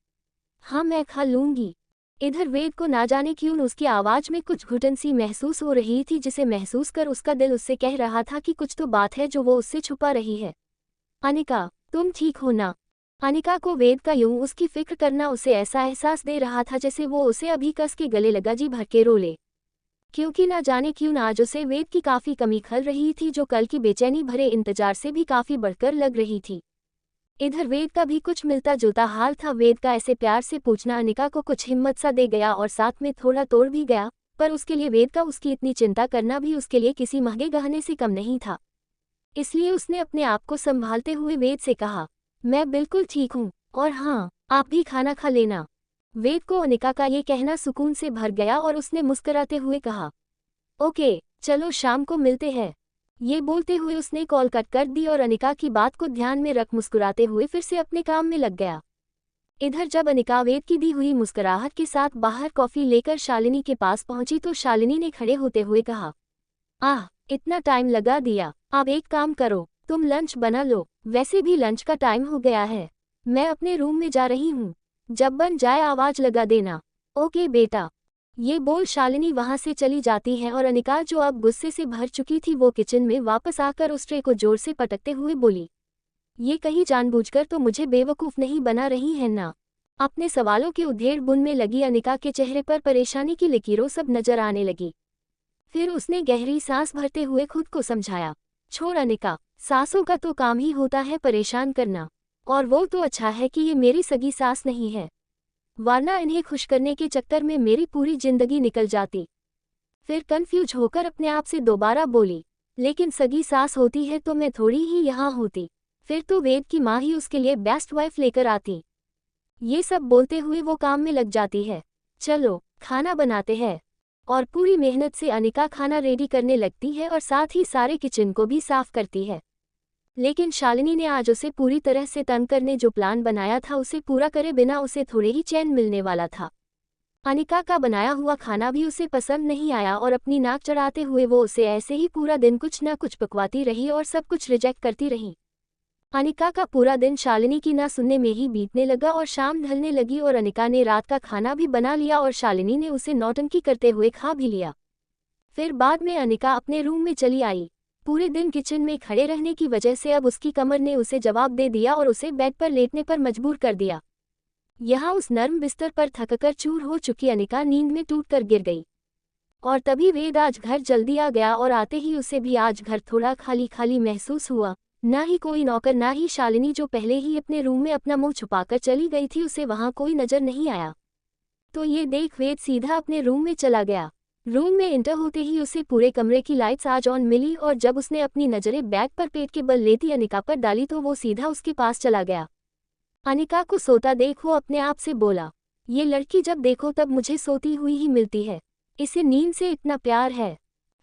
Speaker 1: हाँ मैं खा लूंगी। इधर वेद को ना जाने क्यों उसकी आवाज में कुछ घुटन सी महसूस हो रही थी जिसे महसूस कर उसका दिल उससे कह रहा था कि कुछ तो बात है जो वो उससे छुपा रही है। अनिका तुम ठीक हो ना। अनिका को वेद का यूं उसकी फिक्र करना उसे ऐसा एहसास दे रहा था जैसे वो उसे अभी कस के गले लगा जी भर के रो ले। क्योंकि ना जाने क्यों आज उसे वेद की काफी कमी खल रही थी जो कल की बेचैनी भरे इंतजार से भी काफी बढ़कर लग रही थी। इधर वेद का भी कुछ मिलता जुलता हाल था। वेद का ऐसे प्यार से पूछना अनिका को कुछ हिम्मत सा दे गया और साथ में थोड़ा तोड़ भी गया। पर उसके लिए वेद का उसकी इतनी चिंता करना भी उसके लिए किसी महंगे गहने से कम नहीं था। इसलिए उसने अपने आप को संभालते हुए वेद से कहा, मैं बिल्कुल ठीक हूँ, और हाँ, आप भी खाना खा लेना। वेद को अनिका का ये कहना सुकून से भर गया और उसने मुस्कुराते हुए कहा, ओके, चलो शाम को मिलते हैं। ये बोलते हुए उसने कॉल कट कर दी और अनिका की बात को ध्यान में रख मुस्कुराते हुए फिर से अपने काम में लग गया। इधर जब अनिका वेद की दी हुई मुस्कुराहट के साथ बाहर कॉफी लेकर शालिनी के पास पहुंची तो शालिनी ने खड़े होते हुए कहा, आह, इतना टाइम लगा दिया। अब एक काम करो, तुम लंच बना लो, वैसे भी लंच का टाइम हो गया है। मैं अपने रूम में जा रही हूँ, जब बन जाए आवाज लगा देना। ओके बेटा। ये बोल शालिनी वहां से चली जाती है और अनिका जो अब गुस्से से भर चुकी थी वो किचन में वापस आकर उस ट्रे को जोर से पटकते हुए बोली, ये कहीं जानबूझकर तो मुझे बेवकूफ नहीं बना रही है ना। अपने सवालों के उधेड़-बुन में लगी अनिका के चेहरे पर परेशानी की लकीरों सब नजर आने लगी। फिर उसने गहरी सांस भरते हुए खुद को समझाया, छोड़ अनिका, सासों का तो काम ही होता है परेशान करना, और वो तो अच्छा है कि ये मेरी सगी सास नहीं है, वरना इन्हें खुश करने के चक्कर में मेरी पूरी जिंदगी निकल जाती। फिर कंफ्यूज होकर अपने आप से दोबारा बोली, लेकिन सगी सास होती है तो मैं थोड़ी ही यहाँ होती, फिर तो वेद की माँ ही उसके लिए बेस्ट वाइफ लेकर आती। ये सब बोलते हुए वो काम में लग जाती है। चलो खाना बनाते हैं। और पूरी मेहनत से अनिका खाना रेडी करने लगती है और साथ ही सारे किचन को भी साफ करती है। लेकिन शालिनी ने आज उसे पूरी तरह से तंग करने जो प्लान बनाया था उसे पूरा करे बिना उसे थोड़े ही चैन मिलने वाला था। अनिका का बनाया हुआ खाना भी उसे पसंद नहीं आया और अपनी नाक चढ़ाते हुए वो उसे ऐसे ही पूरा दिन कुछ न कुछ पकवाती रही और सब कुछ रिजेक्ट करती रही। अनिका का पूरा दिन शालिनी की ना सुनने में ही बीतने लगा और शाम ढलने लगी और अनिका ने रात का खाना भी बना लिया और शालिनी ने उसे नौटंकी करते हुए खा भी लिया। फिर बाद में अनिका अपने रूम में चली आई। पूरे दिन किचन में खड़े रहने की वजह से अब उसकी कमर ने उसे जवाब दे दिया और उसे बेड पर लेटने पर मजबूर कर दिया। यहाँ उस नर्म बिस्तर पर थककर चूर हो चुकी अनिका नींद में टूटकर गिर गई। और तभी वेद आज घर जल्दी आ गया और आते ही उसे भी आज घर थोड़ा खाली खाली महसूस हुआ। ना ही कोई नौकर ना ही शालिनी जो पहले ही अपने रूम में अपना मुंह छुपाकर चली गई थी उसे वहां कोई नजर नहीं आया। तो ये देख वेद सीधा अपने रूम में चला गया। रूम में एंटर होते ही उसे पूरे कमरे की लाइट्स आज ऑन मिली और जब उसने अपनी नजरें बैग पर पेट के बल लेती अनिका पर डाली तो वो सीधा उसके पास चला गया। अनिका को सोता देख वो अपने आप से बोला, ये लड़की जब देखो तब मुझे सोती हुई ही मिलती है, इसे नींद से इतना प्यार है।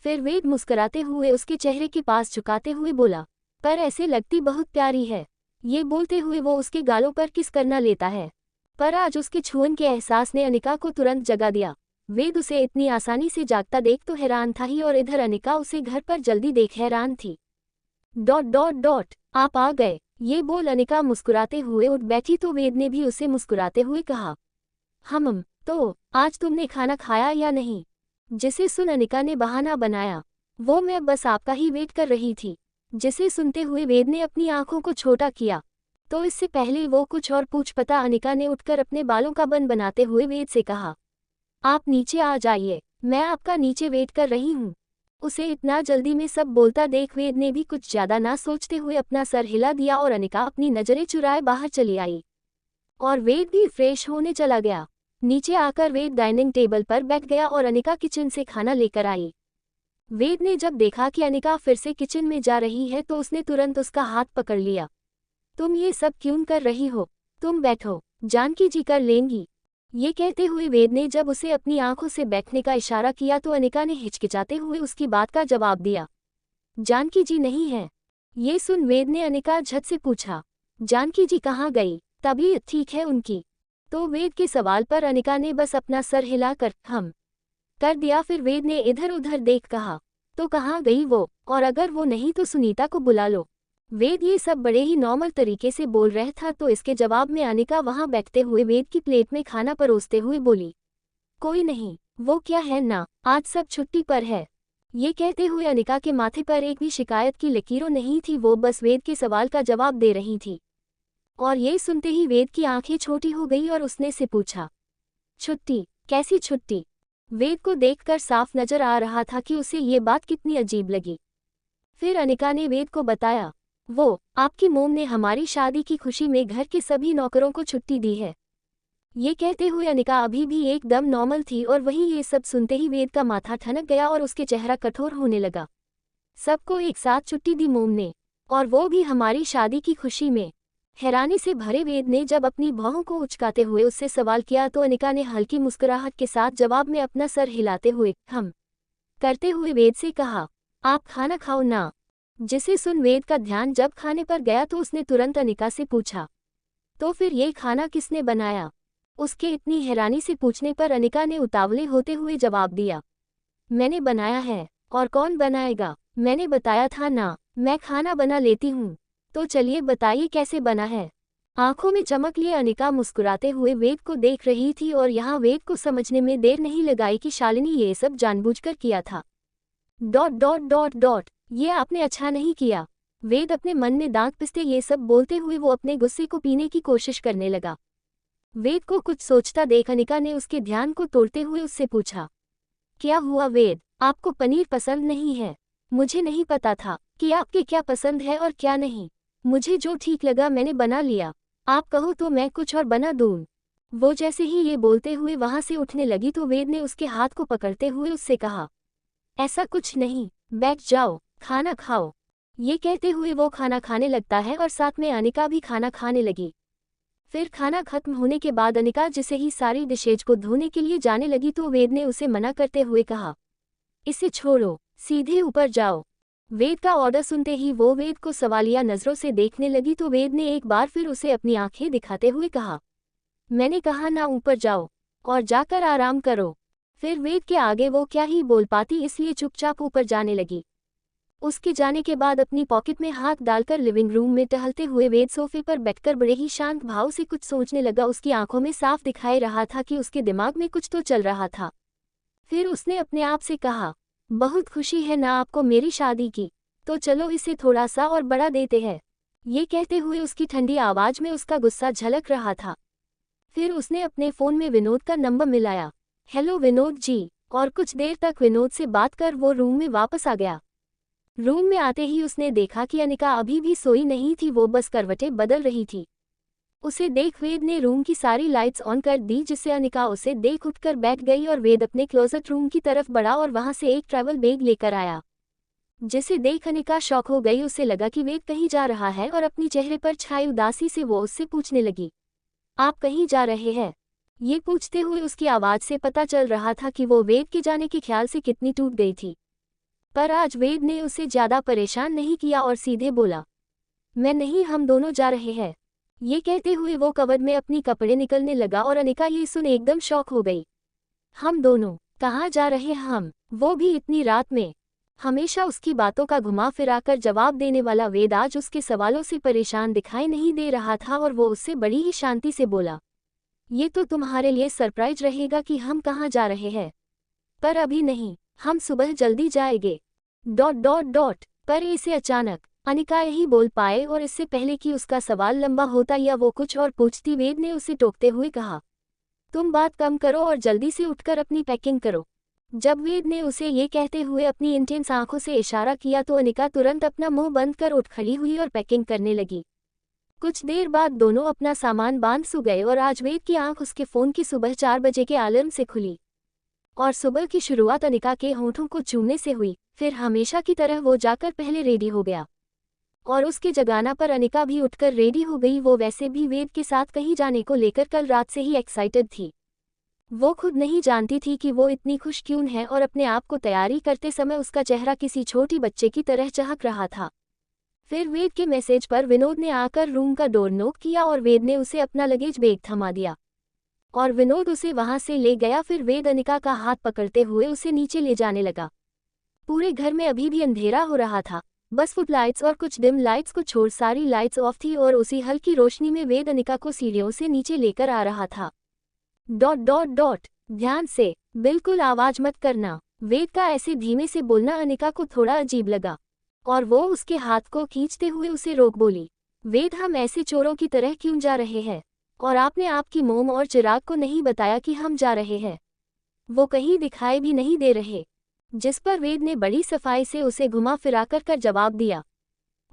Speaker 1: फिर वेद मुस्कुराते हुए उसके चेहरे के पास झुकाते हुए बोला, पर ऐसे लगती बहुत प्यारी है। ये बोलते हुए वो उसके गालों पर किस करना लेता है, पर आज उसके छुअन के एहसास ने अनिका को तुरंत जगा दिया। वेद उसे इतनी आसानी से जागता देख तो हैरान था ही और इधर अनिका उसे घर पर जल्दी देख हैरान थी। ... आप आ गए। ये बोल अनिका मुस्कुराते हुए उठ बैठी तो वेद ने भी उसे मुस्कुराते हुए कहा, तो आज तुमने खाना खाया या नहीं? जिसे सुन अनिका ने बहाना बनाया, वो मैं बस आपका ही वेट कर रही थी। जिसे सुनते हुए वेद ने अपनी आंखों को छोटा किया। तो इससे पहले वो कुछ और पूछ पता अनिका ने उठकर अपने बालों का बन बनाते हुए वेद से कहा, आप नीचे आ जाइए, मैं आपका नीचे वेट कर रही हूँ। उसे इतना जल्दी में सब बोलता देख वेद ने भी कुछ ज्यादा ना सोचते हुए अपना सर हिला दिया और अनिका अपनी नजरें चुराए बाहर चली आई। और वेद भी फ्रेश होने चला गया। नीचे आकर वेद डाइनिंग टेबल पर बैठ गया और अनिका किचन से खाना लेकर आई। वेद ने जब देखा कि अनिका फिर से किचन में जा रही है तो उसने तुरंत उसका हाथ पकड़ लिया। तुम ये सब क्यों कर रही हो? तुम बैठो, जानकी जी कर लेंगी। ये कहते हुए वेद ने जब उसे अपनी आंखों से बैठने का इशारा किया तो अनिका ने हिचकिचाते हुए उसकी बात का जवाब दिया, जानकी जी नहीं है। ये सुन वेद ने अनिका झट से पूछा, जानकी जी कहाँ गई? तबीयत ठीक है उनकी? तो वेद के सवाल पर अनिका ने बस अपना सर हिलाकर हम कर दिया। फिर वेद ने इधर उधर देख कहा, तो कहाँ गई वो? और अगर वो नहीं तो सुनीता को बुला लो। वेद ये सब बड़े ही नॉर्मल तरीके से बोल रहा था तो इसके जवाब में अनिका वहां बैठते हुए वेद की प्लेट में खाना परोसते हुए बोली, कोई नहीं, वो क्या है ना, आज सब छुट्टी पर है। ये कहते हुए अनिका के माथे पर एक भी शिकायत की लकीरों नहीं थी, वो बस वेद के सवाल का जवाब दे रही थी। और ये सुनते ही वेद की आंखें छोटी हो गई और उसने से पूछा, छुट्टी? कैसी छुट्टी? वेद को देखकर साफ नजर आ रहा था कि उसे ये बात कितनी अजीब लगी। फिर अनिका ने वेद को बताया, वो आपकी मोम ने हमारी शादी की खुशी में घर के सभी नौकरों को छुट्टी दी है। ये कहते हुए अनिका अभी भी एकदम नॉर्मल थी और वहीं ये सब सुनते ही वेद का माथा ठनक गया और उसके चेहरा कठोर होने लगा। सबको एक साथ छुट्टी दी मोम ने, और वो भी हमारी शादी की खुशी में। हैरानी से भरे वेद ने जब अपनी भौहों को उचकाते हुए उससे सवाल किया तो अनिका ने हल्की मुस्कुराहट के साथ जवाब में अपना सर हिलाते हुए हम करते हुए वेद से कहा, आप खाना खाओ ना। जिसे सुन वेद का ध्यान जब खाने पर गया तो उसने तुरंत अनिका से पूछा, तो फिर ये खाना किसने बनाया? उसके इतनी हैरानी से पूछने पर अनिका ने उतावले होते हुए जवाब दिया, मैंने बनाया है। और कौन बनाएगा? मैंने बताया था ना, मैं खाना बना लेती हूँ। तो चलिए बताइए कैसे बना है। आंखों में चमक लिए अनिका मुस्कुराते हुए वेद को देख रही थी और यहाँ वेद को समझने में देर नहीं लगाई कि शालिनी ये सब जानबूझकर किया था। डॉट डॉट डॉट डॉट ये आपने अच्छा नहीं किया। वेद अपने मन में दांत पिसते ये सब बोलते हुए वो अपने गुस्से को पीने की कोशिश करने लगा। वेद को कुछ सोचता देख अनिका ने उसके ध्यान को तोड़ते हुए उससे पूछा, क्या हुआ वेद, आपको पनीर पसंद नहीं है? मुझे नहीं पता था कि आपके क्या पसंद है और क्या नहीं। मुझे जो ठीक लगा मैंने बना लिया। आप कहो तो मैं कुछ और बना दूं। वो जैसे ही ये बोलते हुए वहां से उठने लगी तो वेद ने उसके हाथ को पकड़ते हुए उससे कहा, ऐसा कुछ नहीं, बैठ जाओ, खाना खाओ। ये कहते हुए वो खाना खाने लगता है और साथ में अनिका भी खाना खाने लगी। फिर खाना खत्म होने के बाद अनिका जिसे ही सारी डिशेज को धोने के लिए जाने लगी तो वेद ने उसे मना करते हुए कहा, इसे छोड़ो, सीधे ऊपर जाओ। वेद का ऑर्डर सुनते ही वो वेद को सवालिया नजरों से देखने लगी तो वेद ने एक बार फिर उसे अपनी आंखें दिखाते हुए कहा, मैंने कहा ना ऊपर जाओ और जाकर आराम करो। फिर वेद के आगे वो क्या ही बोल पाती, इसलिए चुपचाप ऊपर जाने लगी। उसके जाने के बाद अपनी पॉकेट में हाथ डालकर लिविंग रूम में टहलते हुए वेद सोफे पर बैठकर बड़े ही शांत भाव से कुछ सोचने लगा। उसकी आंखों में साफ दिखाई रहा था कि उसके दिमाग में कुछ तो चल रहा था। फिर उसने अपने आप से कहा, बहुत खुशी है ना आपको मेरी शादी की, तो चलो इसे थोड़ा सा और बढ़ा देते हैं। ये कहते हुए उसकी ठंडी आवाज में उसका गुस्सा झलक रहा था। फिर उसने अपने फ़ोन में विनोद का नंबर मिलाया। हेलो विनोद जी, और कुछ देर तक विनोद से बात कर वो रूम में वापस आ गया। रूम में आते ही उसने देखा कि अनिका अभी भी सोई नहीं थी, वो बस करवटें बदल रही थी। उसे देख वेद ने रूम की सारी लाइट्स ऑन कर दी, जिससे अनिका उसे देख उठकर बैठ गई और वेद अपने क्लोजेट रूम की तरफ बढ़ा और वहां से एक ट्रैवल बैग लेकर आया। जिसे देख अनिका शॉक हो गई। उसे लगा कि वेद कहीं जा रहा है और अपनी चेहरे पर छाई उदासी से वो उससे पूछने लगी, आप कहीं जा रहे हैं? ये पूछते हुए उसकी आवाज से पता चल रहा था कि वो वेद के जाने के ख्याल से कितनी टूट गई थी। पर आज वेद ने उसे ज्यादा परेशान नहीं किया और सीधे बोला, मैं नहीं, हम दोनों जा रहे हैं। ये कहते हुए वो कवर में अपनी कपड़े निकलने लगा और अनिका ये सुन एकदम शॉक हो गई। हम दोनों कहाँ जा रहे हैं हम, वो भी इतनी रात में? हमेशा उसकी बातों का घुमा फिराकर जवाब देने वाला वेद आज उसके सवालों से परेशान दिखाई नहीं दे रहा था और वो उससे बड़ी ही शांति से बोला, ये तो तुम्हारे लिए सरप्राइज रहेगा कि हम कहाँ जा रहे हैं, पर अभी नहीं, हम सुबह जल्दी जाएंगे। डॉट डॉट डॉट पर इसे अचानक अनिका यही बोल पाए और इससे पहले कि उसका सवाल लंबा होता या वो कुछ और पूछती, वेद ने उसे टोकते हुए कहा, तुम बात कम करो और जल्दी से उठकर अपनी पैकिंग करो। जब वेद ने उसे ये कहते हुए अपनी इंटेंस आंखों से इशारा किया तो अनिका तुरंत अपना मुंह बंद कर उठ खड़ी हुई और पैकिंग करने लगी। कुछ देर बाद दोनों अपना सामान बांध सो गए और आज वेद की आंख उसके फ़ोन की सुबह 4 बजे के अलार्म से खुली और सुबह की शुरुआत अनिका के होंठों को चूमने से हुई। फिर हमेशा की तरह वो जाकर पहले रेडी हो गया और उसके जगाना पर अनिका भी उठकर रेडी हो गई। वो वैसे भी वेद के साथ कहीं जाने को लेकर कल रात से ही एक्साइटेड थी। वो खुद नहीं जानती थी कि वो इतनी खुश क्यों है और अपने आप को तैयारी करते समय उसका चेहरा किसी छोटी बच्चे की तरह चहक रहा था। फिर वेद के मैसेज पर विनोद ने आकर रूम का डोर नॉक किया और वेद ने उसे अपना लगेज बैग थमा दिया और विनोद उसे वहां से ले गया। फिर वेद अनिका का हाथ पकड़ते हुए उसे नीचे ले जाने लगा। पूरे घर में अभी भी अंधेरा हो रहा था, बस फुट लाइट्स और कुछ डिम लाइट्स को छोड़ सारी लाइट्स ऑफ थी और उसी हल्की रोशनी में वेद अनिका को सीढ़ियों से नीचे लेकर आ रहा था। डॉट डॉट डॉट ध्यान से, बिल्कुल आवाज मत करना। वेद का ऐसे धीमे से बोलना अनिका को थोड़ा अजीब लगा और वो उसके हाथ को खींचते हुए उसे रोक बोली, वेद हम ऐसे चोरों की तरह क्यों जा रहे हैं? और आपने आपकी मोम और चिराग को नहीं बताया कि हम जा रहे हैं? वो कहीं दिखाई भी नहीं दे रहे। जिस पर वेद ने बड़ी सफाई से उसे घुमा फिराकर जवाब दिया,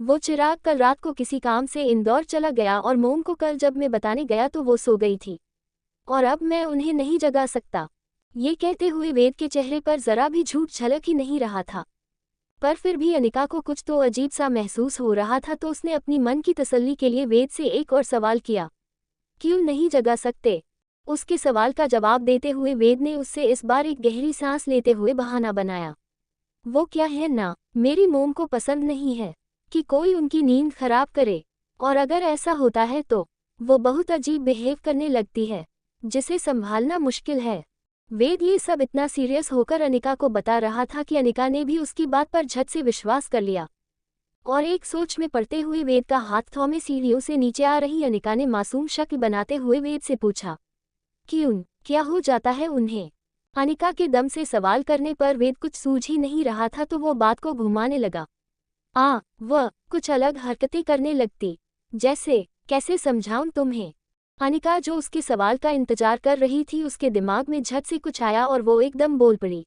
Speaker 1: वो चिराग कल रात को किसी काम से इंदौर चला गया और मोम को कल जब मैं बताने गया तो वो सो गई थी। और अब मैं उन्हें नहीं जगा सकता। ये कहते हुए वेद के चेहरे पर जरा भी झूठ झलक ही नहीं रहा था। पर फिर भी अनिका को कुछ तो अजीब सा महसूस हो रहा था, तो उसने अपनी मन की तसल्ली के लिए वेद से एक और सवाल किया, क्यों नहीं जगा सकते? उसके सवाल का जवाब देते हुए वेद ने उससे इस बार एक गहरी सांस लेते हुए बहाना बनाया, वो क्या है ना, मेरी मोम को पसंद नहीं है कि कोई उनकी नींद खराब करे, और अगर ऐसा होता है तो वो बहुत अजीब बिहेव करने लगती है जिसे संभालना मुश्किल है। वेद ये सब इतना सीरियस होकर अनिका को बता रहा था कि अनिका ने भी उसकी बात पर झट से विश्वास कर लिया, और एक सोच में पड़ते हुए वेद का हाथ थामे सीढ़ियों से नीचे आ रही अनिका ने मासूम शक बनाते हुए वेद से पूछा, क्यों, क्या हो जाता है उन्हें? अनिका के दम से सवाल करने पर वेद कुछ सूझ ही नहीं रहा था, तो वो बात को घुमाने लगा। वह कुछ अलग हरकतें करने लगती, जैसे, कैसे समझाऊं तुम्हें? अनिका जो उसके सवाल का इंतजार कर रही थी, उसके दिमाग में झट से कुछ आया और वो एकदम बोल पड़ी,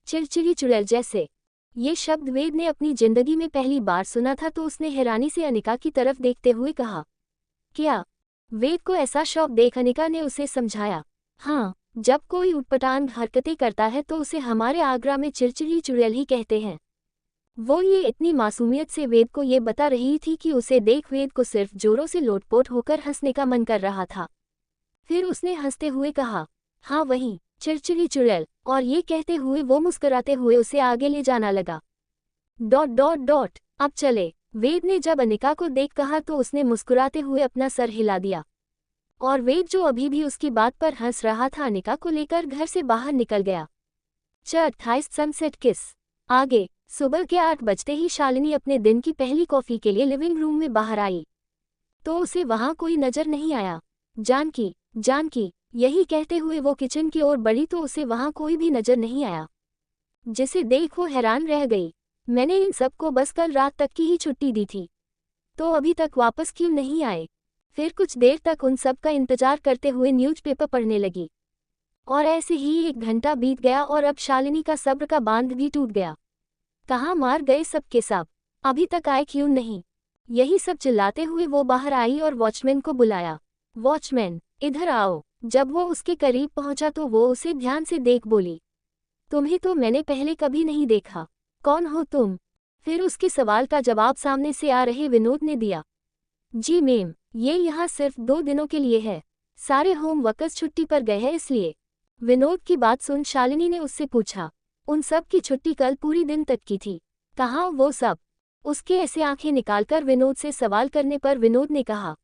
Speaker 1: चिड़चिड़ी चुड़ैल जैसे। ये शब्द वेद ने अपनी जिंदगी में पहली बार सुना था, तो उसने हैरानी से अनिका की तरफ देखते हुए कहा, क्या? वेद को ऐसा शौक देख अनिका ने उसे समझाया, हाँ, जब कोई उटपटांग हरकतें करता है तो उसे हमारे आगरा में चिड़चिड़ी चुड़ैल ही कहते हैं। वो ये इतनी मासूमियत से वेद को ये बता रही थी कि उसे देख वेद को सिर्फ जोरों से लोटपोट होकर हंसने का मन कर रहा था। फिर उसने हंसते हुए कहा, हाँ वही, चिड़चिड़ी चुड़ैल, और ये कहते हुए वो मुस्कुराते हुए उसे आगे ले जाना लगा। ... अब चले, वेद ने जब अनिका को देख कहा तो उसने मुस्कुराते हुए अपना सर हिला दिया, और वेद जो अभी भी उसकी बात पर हंस रहा था अनिका को लेकर घर से बाहर निकल गया। 28 सनसेट किस। आगे, सुबह के 8 बजते ही शालिनी अपने दिन की पहली कॉफी के लिए लिविंग रूम में बाहर आई, तो उसे वहां कोई नजर नहीं आया। जानकी, जानकी, यही कहते हुए वो किचन की ओर बढ़ी तो उसे वहां कोई भी नजर नहीं आया, जिसे देख वो हैरान रह गई। मैंने इन सबको बस कल रात तक की ही छुट्टी दी थी, तो अभी तक वापस क्यों नहीं आए? फिर कुछ देर तक उन सब का इंतजार करते हुए न्यूज़पेपर पढ़ने लगी, और ऐसे ही 1 घंटा बीत गया और अब शालिनी का सब्र का बांध भी टूट गया। कहाँ मार गए सब के सब? अभी तक आए क्यों नहीं? यही सब चिल्लाते हुए वो बाहर आई और वॉचमैन को बुलाया। वॉचमैन, इधर आओ। जब वो उसके करीब पहुंचा तो वो उसे ध्यान से देख बोली, तुम्हें तो मैंने पहले कभी नहीं देखा, कौन हो तुम? फिर उसके सवाल का जवाब सामने से आ रहे विनोद ने दिया, जी मैम, ये यहाँ सिर्फ 2 दिनों के लिए है, सारे होम वर्कर्स छुट्टी पर गए हैं इसलिए। विनोद की बात सुन शालिनी ने उससे पूछा, उन सब की छुट्टी कल पूरी दिन तक की थी, कहाँ वो सब? उसके ऐसे आंखें निकालकर विनोद से सवाल करने पर विनोद ने कहा,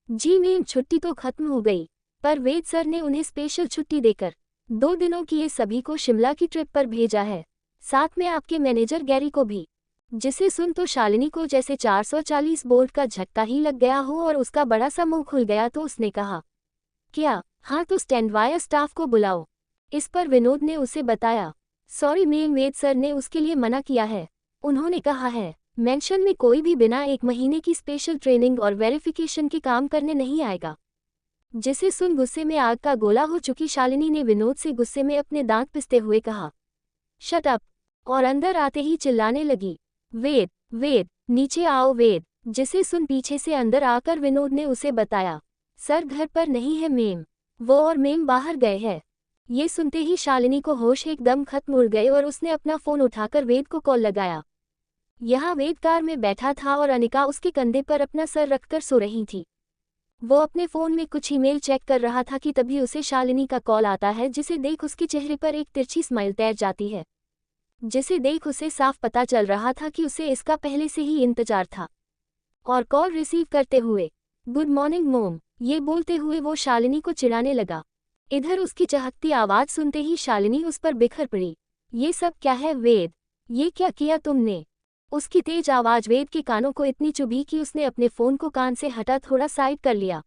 Speaker 1: जी मैम, छुट्टी तो खत्म हो गई, पर वेद सर ने उन्हें स्पेशल छुट्टी देकर 2 दिनों की ये सभी को शिमला की ट्रिप पर भेजा है, साथ में आपके मैनेजर गैरी को भी। जिसे सुन तो शालिनी को जैसे 440 वोल्ट का झटका ही लग गया हो और उसका बड़ा सा मुंह खुल गया, तो उसने कहा, क्या? हाँ, तो स्टैंड बाय स्टाफ को बुलाओ। इस पर विनोद ने उसे बताया, सॉरी मैम, वेद सर ने उसके लिए मना किया है, उन्होंने कहा है मेंशन में कोई भी बिना 1 महीने की स्पेशल ट्रेनिंग और वेरिफिकेशन के काम करने नहीं आएगा। जिसे सुन गुस्से में आग का गोला हो चुकी शालिनी ने विनोद से गुस्से में अपने दांत पिसते हुए कहा, शट अप, और अंदर आते ही चिल्लाने लगी, वेद, वेद, नीचे आओ वेद। जिसे सुन पीछे से अंदर आकर विनोद ने उसे बताया, सर घर पर नहीं है मैम, वो और मैम बाहर गए हैं। ये सुनते ही शालिनी को होश एकदम खत्म उड़ गए और उसने अपना फोन उठाकर वेद को कॉल लगाया। यहाँ वेद कार में बैठा था और अनिका उसके कंधे पर अपना सर रखकर सो रही थी। वो अपने फोन में कुछ ईमेल चेक कर रहा था कि तभी उसे शालिनी का कॉल आता है, जिसे देख उसके चेहरे पर एक तिरछी स्माइल तैर जाती है, जिसे देख उसे साफ पता चल रहा था कि उसे इसका पहले से ही इंतजार था। और कॉल रिसीव करते हुए, गुड मॉर्निंग मोम, ये बोलते हुए वो शालिनी को चिढ़ाने लगा। इधर उसकी चहकती आवाज सुनते ही शालिनी उस पर बिखर पड़ी, ये सब क्या है वेद, ये क्या किया तुमने? उसकी तेज आवाज वेद के कानों को इतनी चुभी कि उसने अपने फोन को कान से हटा थोड़ा साइड कर लिया। ...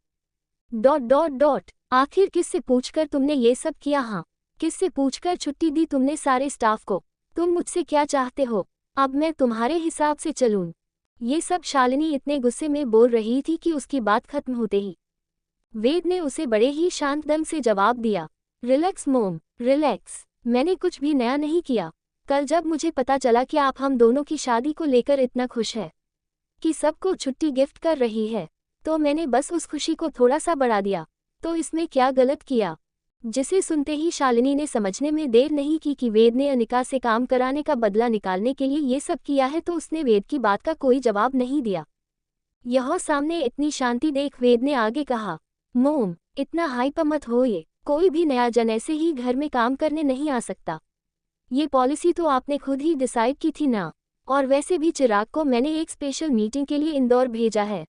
Speaker 1: आखिर किससे पूछकर तुमने ये सब किया? हाँ, किससे पूछकर छुट्टी दी तुमने सारे स्टाफ को? तुम मुझसे क्या चाहते हो? अब मैं तुम्हारे हिसाब से चलूं? ये सब शालिनी इतने गुस्से में बोल रही थी कि उसकी बात खत्म होते ही वेद ने उसे बड़े ही शांत ढंग से जवाब दिया, रिलैक्स मोम, रिलैक्स, मैंने कुछ भी नया नहीं किया। कल जब मुझे पता चला कि आप हम दोनों की शादी को लेकर इतना खुश है कि सबको छुट्टी गिफ्ट कर रही है, तो मैंने बस उस खुशी को थोड़ा सा बढ़ा दिया। तो इसमें क्या गलत किया? जिसे सुनते ही शालिनी ने समझने में देर नहीं की कि वेद ने अनिका से काम कराने का बदला निकालने के लिए ये सब किया है, तो उसने वेद की बात का कोई जवाब नहीं दिया। यह सामने इतनी शांति देख वेद ने आगे कहा, मोम, इतना हाइपर मत हो, ये कोई भी नया जन ऐसे ही घर में काम करने नहीं आ सकता। ये पॉलिसी तो आपने खुद ही डिसाइड की थी ना, और वैसे भी चिराग को मैंने एक स्पेशल मीटिंग के लिए इंदौर भेजा है,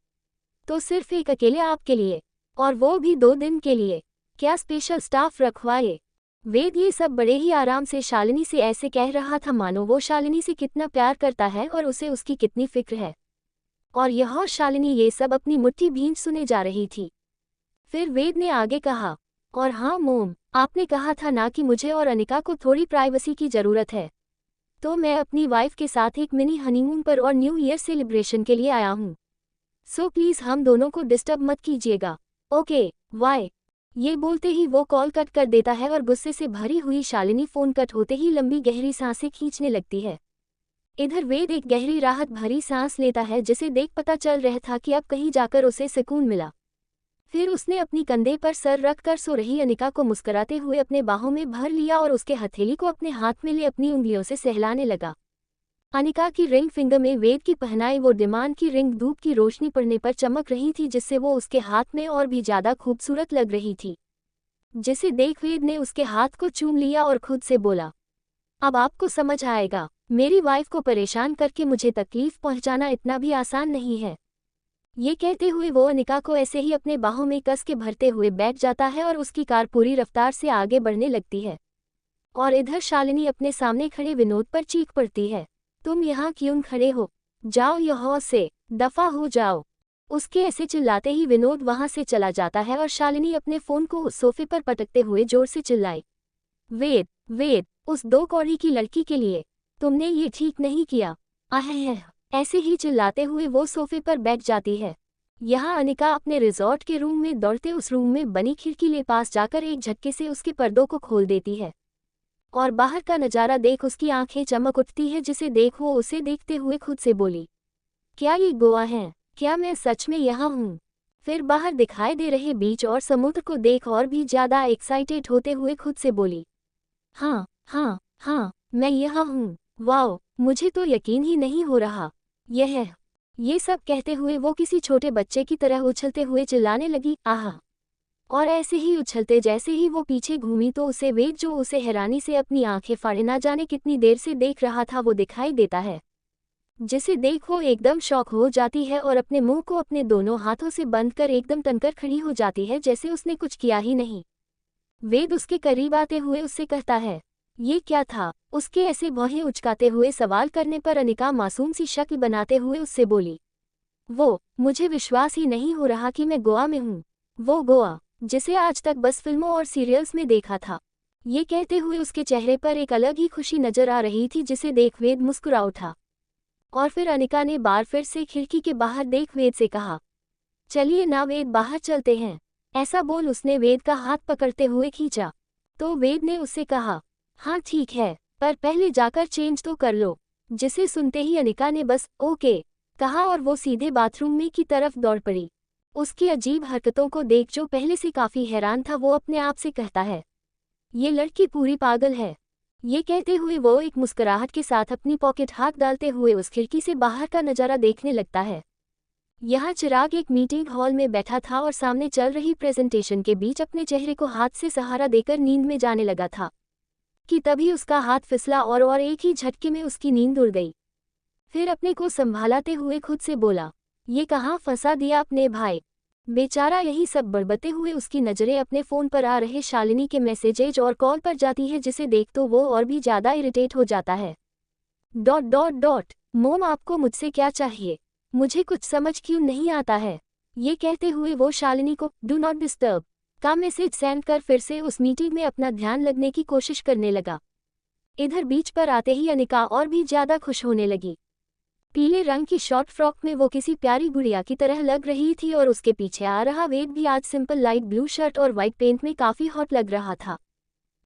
Speaker 1: तो सिर्फ एक अकेले आपके लिए, और वो भी 2 दिन के लिए। क्या स्पेशल स्टाफ रखवाए? वेद ये सब बड़े ही आराम से शालिनी से ऐसे कह रहा था मानो वो शालिनी से कितना प्यार करता है और उसे उसकी कितनी फिक्र है। और यह शालिनी ये सब अपनी मुट्ठी भींच सुने जा रही थी। फिर वेद ने आगे कहा, और हाँ मोम, आपने कहा था ना कि मुझे और अनिका को थोड़ी प्राइवेसी की ज़रूरत है, तो मैं अपनी वाइफ के साथ एक मिनी हनीमून पर और न्यू ईयर सेलिब्रेशन के लिए आया हूँ। सो प्लीज़ हम दोनों को डिस्टर्ब मत कीजिएगा। Okay, bye. ये बोलते ही वो कॉल कट कर देता है और गुस्से से भरी हुई शालिनी फ़ोन कट होते ही लंबी गहरी सांसें खींचने लगती है। इधर वेद एक गहरी राहत भरी सांस लेता है, जिसे देख पता चल रहा था कि अब कहीं जाकर उसे सुकून मिला। फिर उसने अपनी कंधे पर सर रख कर सो रही अनिका को मुस्कुराते हुए अपने बाहों में भर लिया और उसके हथेली को अपने हाथ में ले अपनी उंगलियों से सहलाने लगा। अनिका की रिंग फिंगर में वेद की पहनाई वो डिमांड की रिंग धूप की रोशनी पड़ने पर चमक रही थी, जिससे वो उसके हाथ में और भी ज्यादा खूबसूरत लग रही थी। जिसे देख वेद ने उसके हाथ को चूम लिया और खुद से बोला, अब आपको समझ आएगा, मेरी वाइफ को परेशान करके मुझे तकलीफ पहुंचाना इतना भी आसान नहीं है। ये कहते हुए वो अनिका को ऐसे ही अपने बाहों में कस के भरते हुए बैठ जाता है और उसकी कार पूरी रफ्तार से आगे बढ़ने लगती है। और इधर शालिनी अपने सामने खड़े विनोद पर चीख पड़ती है, तुम यहाँ क्यों खड़े हो? जाओ यहाँ से, दफा हो जाओ। उसके ऐसे चिल्लाते ही विनोद वहां से चला जाता है और शालिनी अपने फोन को उस सोफे पर पटकते हुए जोर से चिल्लाई, वेद, वेद, उस 2 कौड़ी की लड़की के लिए तुमने ये ठीक नहीं किया। आह, ऐसे ही चिल्लाते हुए वो सोफे पर बैठ जाती है। यहाँ अनिका अपने रिजॉर्ट के रूम में दौड़ते उस रूम में बनी खिड़की के पास जाकर एक झटके से उसके पर्दों को खोल देती है और बाहर का नज़ारा देख उसकी आंखें चमक उठती है, जिसे देख वो उसे देखते हुए खुद से बोली, क्या ये गोवा है? क्या मैं सच में यहाँ हूँ? फिर बाहर दिखाई दे रहे बीच और समुद्र को देख और भी ज़्यादा एक्साइटेड होते हुए खुद से बोली, हाँ हाँ हाँ, मैं यहाँ हूँ। वाओ, मुझे तो यकीन ही नहीं हो रहा। ये सब कहते हुए वो किसी छोटे बच्चे की तरह उछलते हुए चिल्लाने लगी, आहा। और ऐसे ही उछलते जैसे ही वो पीछे घूमी तो उसे वेद, जो उसे हैरानी से अपनी आंखें फाड़े ना जाने कितनी देर से देख रहा था, वो दिखाई देता है। जिसे देख वो एकदम शॉक हो जाती है और अपने मुंह को अपने दोनों हाथों से बंद कर एकदम तनकर खड़ी हो जाती है, जैसे उसने कुछ किया ही नहीं। वेद उसके करीब आते हुए उससे कहता है, ये क्या था? उसके ऐसे भौहें उचकाते हुए सवाल करने पर अनिका मासूम सी शक्ल बनाते हुए उससे बोली, वो, मुझे विश्वास ही नहीं हो रहा कि मैं गोवा में हूँ। वो गोवा जिसे आज तक बस फिल्मों और सीरियल्स में देखा था। ये कहते हुए उसके चेहरे पर एक अलग ही खुशी नजर आ रही थी, जिसे देख वेद मुस्कुरा उठा। और फिर अनिका ने बार फिर से खिड़की के बाहर देख वेद से कहा, चलिए ना वेद, बाहर चलते हैं। ऐसा बोल उसने वेद का हाथ पकड़ते हुए खींचा। तो वेद ने उससे कहा, हाँ ठीक है, पर पहले जाकर चेंज तो कर लो। जिसे सुनते ही अनिका ने बस ओके कहा और वो सीधे बाथरूम में की तरफ दौड़ पड़ी। उसकी अजीब हरकतों को देख जो पहले से काफी हैरान था, वो अपने आप से कहता है, ये लड़की पूरी पागल है। ये कहते हुए वो एक मुस्कुराहट के साथ अपनी पॉकेट हाथ डालते हुए उस खिड़की से बाहर का नज़ारा देखने लगता है। यहाँ चिराग एक मीटिंग हॉल में बैठा था और सामने चल रही प्रेजेंटेशन के बीच अपने चेहरे को हाथ से सहारा देकर नींद में जाने लगा था कि तभी उसका हाथ फिसला और एक ही झटके में उसकी नींद उड़ गई। फिर अपने को संभालते हुए खुद से बोला, ये कहाँ फंसा दिया अपने भाई। बेचारा। यही सब बड़बते हुए उसकी नज़रें अपने फ़ोन पर आ रहे शालिनी के मैसेजेज और कॉल पर जाती है, जिसे देख तो वो और भी ज़्यादा इरिटेट हो जाता है। ... मोम, आपको मुझसे क्या चाहिए? मुझे कुछ समझ क्यों नहीं आता है। ये कहते हुए वो शालिनी को डू नॉट डिस्टर्ब का मैसेज सेंड कर फिर से उस मीटिंग में अपना ध्यान लगने की कोशिश करने लगा। इधर बीच पर आते ही अनिका और भी ज़्यादा खुश होने लगी। पीले रंग की शॉर्ट फ्रॉक में वो किसी प्यारी गुड़िया की तरह लग रही थी और उसके पीछे आ रहा वेद भी आज सिंपल लाइट ब्लू शर्ट और वाइट पेंट में काफ़ी हॉट लग रहा था।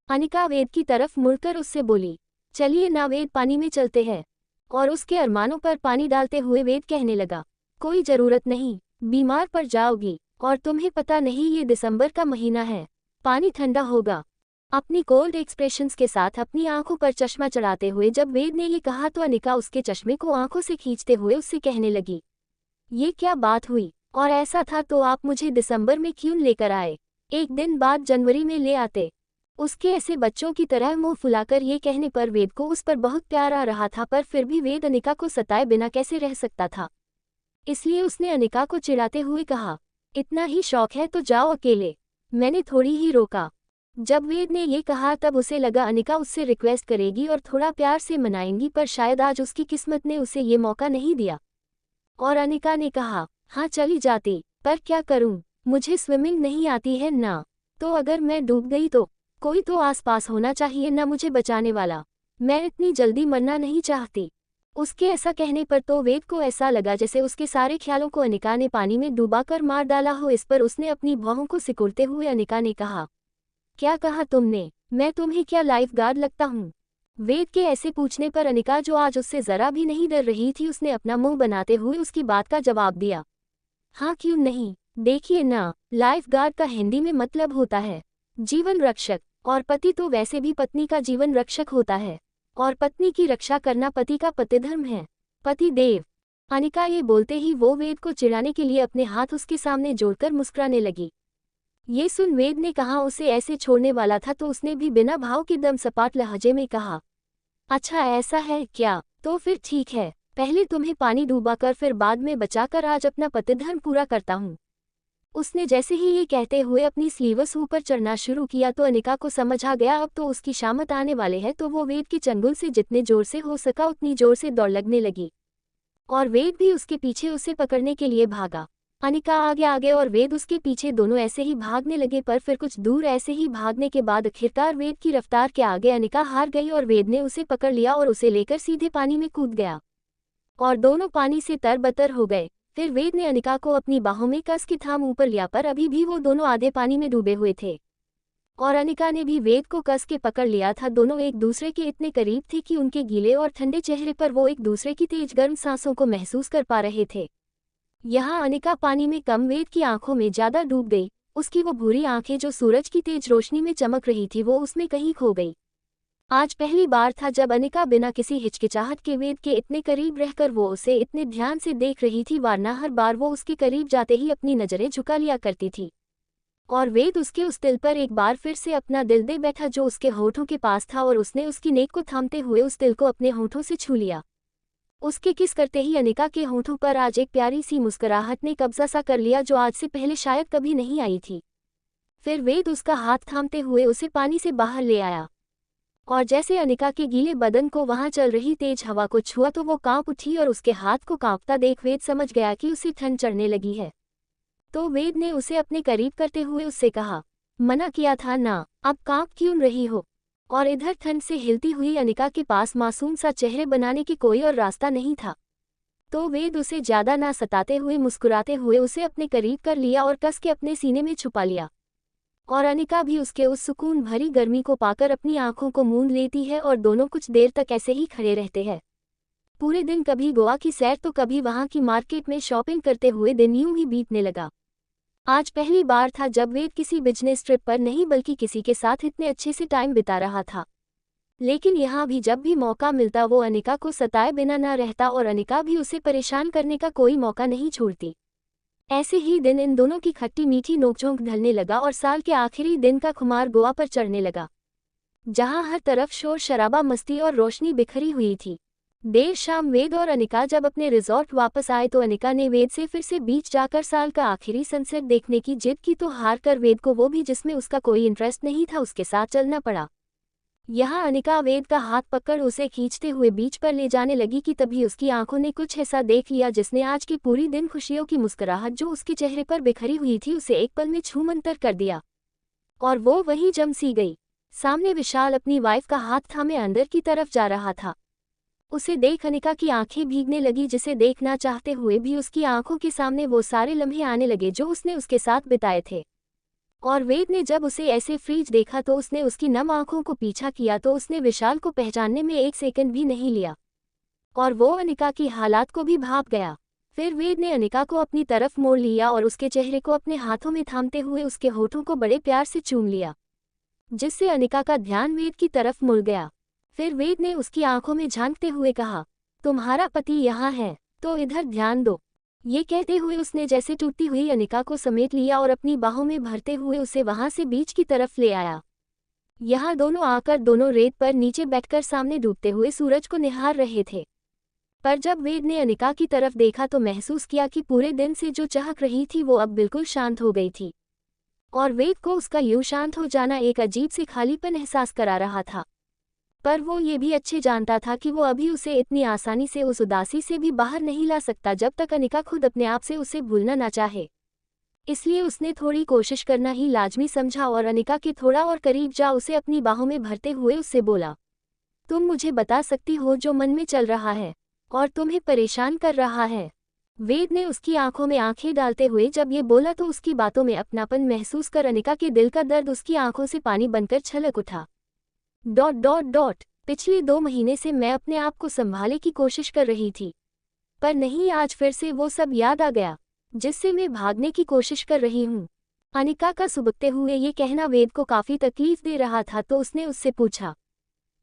Speaker 1: अनिका वेद की तरफ मुड़कर उससे बोली, चलिए ना वेद, पानी में चलते हैं। और उसके अरमानों पर पानी डालते हुए वेद कहने लगा, कोई ज़रूरत नहीं, बीमार पड़ जाओगी। और तुम्हें पता नहीं ये दिसंबर का महीना है, पानी ठंडा होगा। अपनी कोल्ड एक्सप्रेशंस के साथ अपनी आंखों पर चश्मा चढ़ाते हुए जब वेद ने ये कहा तो अनिका उसके चश्मे को आंखों से खींचते हुए उससे कहने लगी, ये क्या बात हुई? और ऐसा था तो आप मुझे दिसंबर में क्यों लेकर आए? एक दिन बाद जनवरी में ले आते। उसके ऐसे बच्चों की तरह मुंह फुलाकर ये कहने पर वेद को उस पर बहुत प्यार आ रहा था, पर फिर भी वेद अनिका को सताए बिना कैसे रह सकता था। इसलिए उसने अनिका को चिढ़ाते हुए कहा, इतना ही शौक है तो जाओ अकेले। मैंने थोड़ी ही रोका। जब वेद ने ये कहा तब उसे लगा अनिका उससे रिक्वेस्ट करेगी और थोड़ा प्यार से मनाएंगी, पर शायद आज उसकी किस्मत ने उसे ये मौका नहीं दिया। और अनिका ने कहा, हाँ चली जाती, पर क्या करूं, मुझे स्विमिंग नहीं आती है ना। तो अगर मैं डूब गई तो कोई तो आसपास होना चाहिए ना मुझे बचाने वाला। मैं इतनी जल्दी मरना नहीं चाहती। उसके ऐसा कहने पर तो वेद को ऐसा लगा जैसे उसके सारे ख्यालों को अनिका ने पानी में डुबाकर मार डाला हो। इस पर उसने अपनी भौहों को सिकुड़ते हुए अनिका ने कहा, क्या कहा तुमने? मैं तुम्हें क्या लाइफ गार्ड लगता हूँ? वेद के ऐसे पूछने पर अनिका, जो आज उससे जरा भी नहीं डर रही थी, उसने अपना मुंह बनाते हुए उसकी बात का जवाब दिया, हाँ क्यों नहीं। देखिए ना, लाइफ गार्ड का हिंदी में मतलब होता है जीवन रक्षक, और पति तो वैसे भी पत्नी का जीवन रक्षक होता है, और पत्नी की रक्षा करना पति का पतिधर्म है, पति देव। अनिका ये बोलते ही वो वेद को चिढ़ाने के लिए अपने हाथ उसके सामने जोड़कर मुस्कुराने लगी। ये सुन वेद ने कहा उसे ऐसे छोड़ने वाला था तो उसने भी बिना भाव के दम सपाट लहजे में कहा, अच्छा ऐसा है क्या? तो फिर ठीक है, पहले तुम्हें पानी डूबाकर फिर बाद में बचाकर आज अपना पतिधर्म पूरा करता हूँ। उसने जैसे ही ये कहते हुए अपनी स्लीवस ऊपर चढ़ना शुरू किया तो अनिका को समझ आ गया अब तो उसकी शामत आने वाले है, तो वो वेद की चंगुल से जितने जोर से हो सका उतनी जोर से दौड़ लगने लगी, और वेद भी उसके पीछे उसे पकड़ने के लिए भागा। अनिका आगे आगे और वेद उसके पीछे, दोनों ऐसे ही भागने लगे, पर फिर कुछ दूर ऐसे ही भागने के बाद आखिरकार वेद की रफ्तार के आगे अनिका हार गई और वेद ने उसे पकड़ लिया और उसे लेकर सीधे पानी में कूद गया, और दोनों पानी से तरबतर हो गए। फिर वेद ने अनिका को अपनी बाहों में कस के थाम ऊपर लिया, पर अभी भी वो दोनों आधे पानी में डूबे हुए थे, और अनिका ने भी वेद को कस के पकड़ लिया था। दोनों एक दूसरे के इतने करीब थे कि उनके गीले और ठंडे चेहरे पर वो एक दूसरे की तेज गर्म सांसों को महसूस कर पा रहे थे। यहाँ अनिका पानी में कम, वेद की आंखों में ज्यादा डूब गई। उसकी वो भूरी आंखें जो सूरज की तेज रोशनी में चमक रही थी वो उसमें कहीं खो गई। आज पहली बार था जब अनिका बिना किसी हिचकिचाहट के वेद के इतने करीब रहकर वो उसे इतने ध्यान से देख रही थी, वरना हर बार वो उसके करीब जाते ही अपनी नजरें झुका लिया करती थी। और वेद उसके उस दिल पर एक बार फिर से अपना दिल दे बैठा जो उसके होठों के पास था, और उसने उसकी नेक को थामते हुए उस दिल को अपने होठों से छू लिया। उसके किस करते ही अनिका के होठों पर आज एक प्यारी सी मुस्कुराहट ने कब्जा सा कर लिया जो आज से पहले शायद कभी नहीं आई थी। फिर वेद उसका हाथ थामते हुए उसे पानी से बाहर ले आया, और जैसे अनिका के गीले बदन को वहां चल रही तेज हवा को छुआ तो वो कांप उठी, और उसके हाथ को कांपता देख वेद समझ गया कि उसे ठंड चढ़ने लगी है। तो वेद ने उसे अपने करीब करते हुए उससे कहा, मना किया था ना, अब कांप क्यों रही हो? और इधर ठंड से हिलती हुई अनिका के पास मासूम सा चेहरे बनाने की कोई और रास्ता नहीं था। तो वेद उसे ज्यादा ना सताते हुए मुस्कुराते हुए उसे अपने करीब कर लिया और कस के अपने सीने में छुपा लिया, और अनिका भी उसके उस सुकून भरी गर्मी को पाकर अपनी आंखों को मूंद लेती है, और दोनों कुछ देर तक ऐसे ही खड़े रहते हैं। पूरे दिन कभी गोवा की सैर तो कभी वहां की मार्केट में शॉपिंग करते हुए दिन यूं ही बीतने लगा। आज पहली बार था जब वेद किसी बिजनेस ट्रिप पर नहीं बल्कि किसी के साथ इतने अच्छे से टाइम बिता रहा था। लेकिन यहाँ भी जब भी मौका मिलता वो अनिका को सताए बिना न रहता, और अनिका भी उसे परेशान करने का कोई मौका नहीं छोड़ती। ऐसे ही दिन इन दोनों की खट्टी मीठी नोकझोंक ढलने लगा, और साल के आखिरी दिन का खुमार गोवा पर चढ़ने लगा, जहां हर तरफ शोर शराबा, मस्ती और रोशनी बिखरी हुई थी। देर शाम वेद और अनिका जब अपने रिजॉर्ट वापस आए तो अनिका ने वेद से फिर से बीच जाकर साल का आखिरी सनसेट देखने की जिद की, तो हार कर वेद को वो भी जिसमें उसका कोई इंटरेस्ट नहीं था उसके साथ चलना पड़ा। यहाँ अनिका वेद का हाथ पकड़ उसे खींचते हुए बीच पर ले जाने लगी कि तभी उसकी आंखों ने कुछ ऐसा देख लिया जिसने आज की पूरी दिन खुशियों की मुस्कुराहट जो उसके चेहरे पर बिखरी हुई थी उसे एक पल में छूमंतर कर दिया, और वो वहीं जम सी गई। सामने विशाल अपनी वाइफ का हाथ थामे अंदर की तरफ जा रहा था। उसे देख अनिका की आंखें भीगने लगी, जिसे देखना चाहते हुए भी उसकी आंखों के सामने वो सारे लम्हे आने लगे जो उसने उसके साथ बिताए थे। और वेद ने जब उसे ऐसे फ्रीज देखा तो उसने उसकी नम आंखों को पीछा किया, तो उसने विशाल को पहचानने में एक सेकंड भी नहीं लिया, और वो अनिका की हालात को भी भाप गया। फिर वेद ने अनिका को अपनी तरफ मोड़ लिया और उसके चेहरे को अपने हाथों में थामते हुए उसके होठों को बड़े प्यार से चूम लिया, जिससे अनिका का ध्यान वेद की तरफ मुड़ गया। फिर वेद ने उसकी आंखों में झांकते हुए कहा, तुम्हारा पति यहाँ है, तो इधर ध्यान दो। ये कहते हुए उसने जैसे टूटती हुई अनिका को समेट लिया और अपनी बाहों में भरते हुए उसे वहां से बीच की तरफ ले आया। यहाँ दोनों आकर दोनों रेत पर नीचे बैठकर सामने डूबते हुए सूरज को निहार रहे थे। पर जब वेद ने अनिका की तरफ देखा तो महसूस किया कि पूरे दिन से जो चहक रही थी वो अब बिल्कुल शांत हो गई थी, और वेद को उसका यूं शांत हो जाना एक अजीब सी खालीपन एहसास करा रहा था। पर वो ये भी अच्छे जानता था कि वो अभी उसे इतनी आसानी से उस उदासी से भी बाहर नहीं ला सकता जब तक अनिका खुद अपने आप से उसे भूलना ना चाहे। इसलिए उसने थोड़ी कोशिश करना ही लाजमी समझा और अनिका के थोड़ा और करीब जा उसे अपनी बाहों में भरते हुए उससे बोला, तुम मुझे बता सकती हो जो मन में चल रहा है और तुम्हें परेशान कर रहा है। वेद ने उसकी आंखों में आंखें डालते हुए जब ये बोला तो उसकी बातों में अपनापन महसूस कर अनिका के दिल का दर्द उसकी आंखों से पानी बनकर छलक उठा। पिछले 2 महीने से मैं अपने आप को संभालने की कोशिश कर रही थी, पर नहीं, आज फिर से वो सब याद आ गया जिससे मैं भागने की कोशिश कर रही हूँ। अनिका का सुबकते हुए ये कहना वेद को काफी तकलीफ दे रहा था, तो उसने उससे पूछा,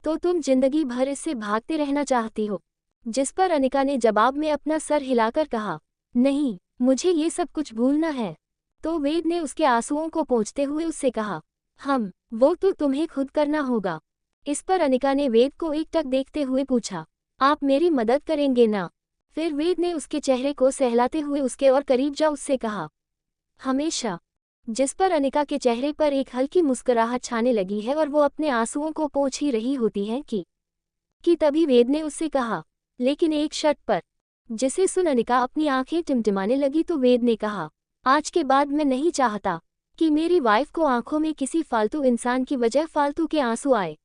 Speaker 1: तो तुम जिंदगी भर इससे भागते रहना चाहती हो? जिस पर अनिका ने जवाब में अपना सर हिलाकर कहा, नहीं, मुझे ये सब कुछ भूलना है। तो वेद ने उसके आंसुओं को पोंछते हुए उससे कहा, वो तो तुम्हें खुद करना होगा। इस पर अनिका ने वेद को एकटक देखते हुए पूछा, आप मेरी मदद करेंगे ना? फिर वेद ने उसके चेहरे को सहलाते हुए उसके और करीब जा उससे कहा, हमेशा। जिस पर अनिका के चेहरे पर एक हल्की मुस्कुराहट छाने लगी है और वो अपने आंसुओं को पोंछ ही रही होती है कि तभी वेद ने उससे कहा, लेकिन एक शर्त पर। जिसे सुन अनिका अपनी आंखें टिमटिमाने लगी तो वेद ने कहा, आज के बाद मैं नहीं चाहता कि मेरी वाइफ को आंखों में किसी फालतू इंसान की वजह फालतू के आंसू आए।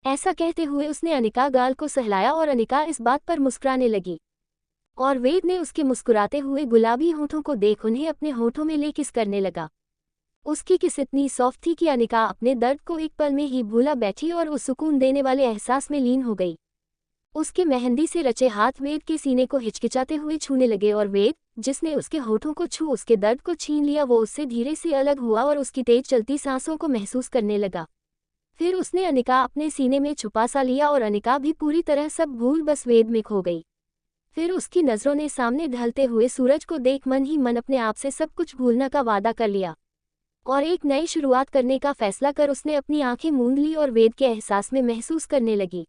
Speaker 1: ऐसा कहते हुए उसने अनिका गाल को सहलाया और अनिका इस बात पर मुस्कुराने लगी, और वेद ने उसके मुस्कुराते हुए गुलाबी होठों को देख उन्हें अपने होठों में ले किस करने लगा। उसकी किस इतनी सॉफ्ट थी कि अनिका अपने दर्द को एक पल में ही भूला बैठी और उस सुकून देने वाले एहसास में लीन हो गई। उसके मेहंदी से रचे हाथ वेद के सीने को हिचकिचाते हुए छूने लगे और वेद, जिसने उसके होठों को छू उसके दर्द को छीन लिया, वो उससे धीरे से अलग हुआ और उसकी तेज चलती सांसों को महसूस करने लगा। फिर उसने अनिका अपने सीने में छुपा सा लिया और अनिका भी पूरी तरह सब भूल बस वेद में खो गई। फिर उसकी नज़रों ने सामने ढलते हुए सूरज को देख मन ही मन अपने आप से सब कुछ भूलना का वादा कर लिया और एक नई शुरुआत करने का फैसला कर उसने अपनी आंखें मूंद ली और वेद के एहसास में महसूस करने लगी।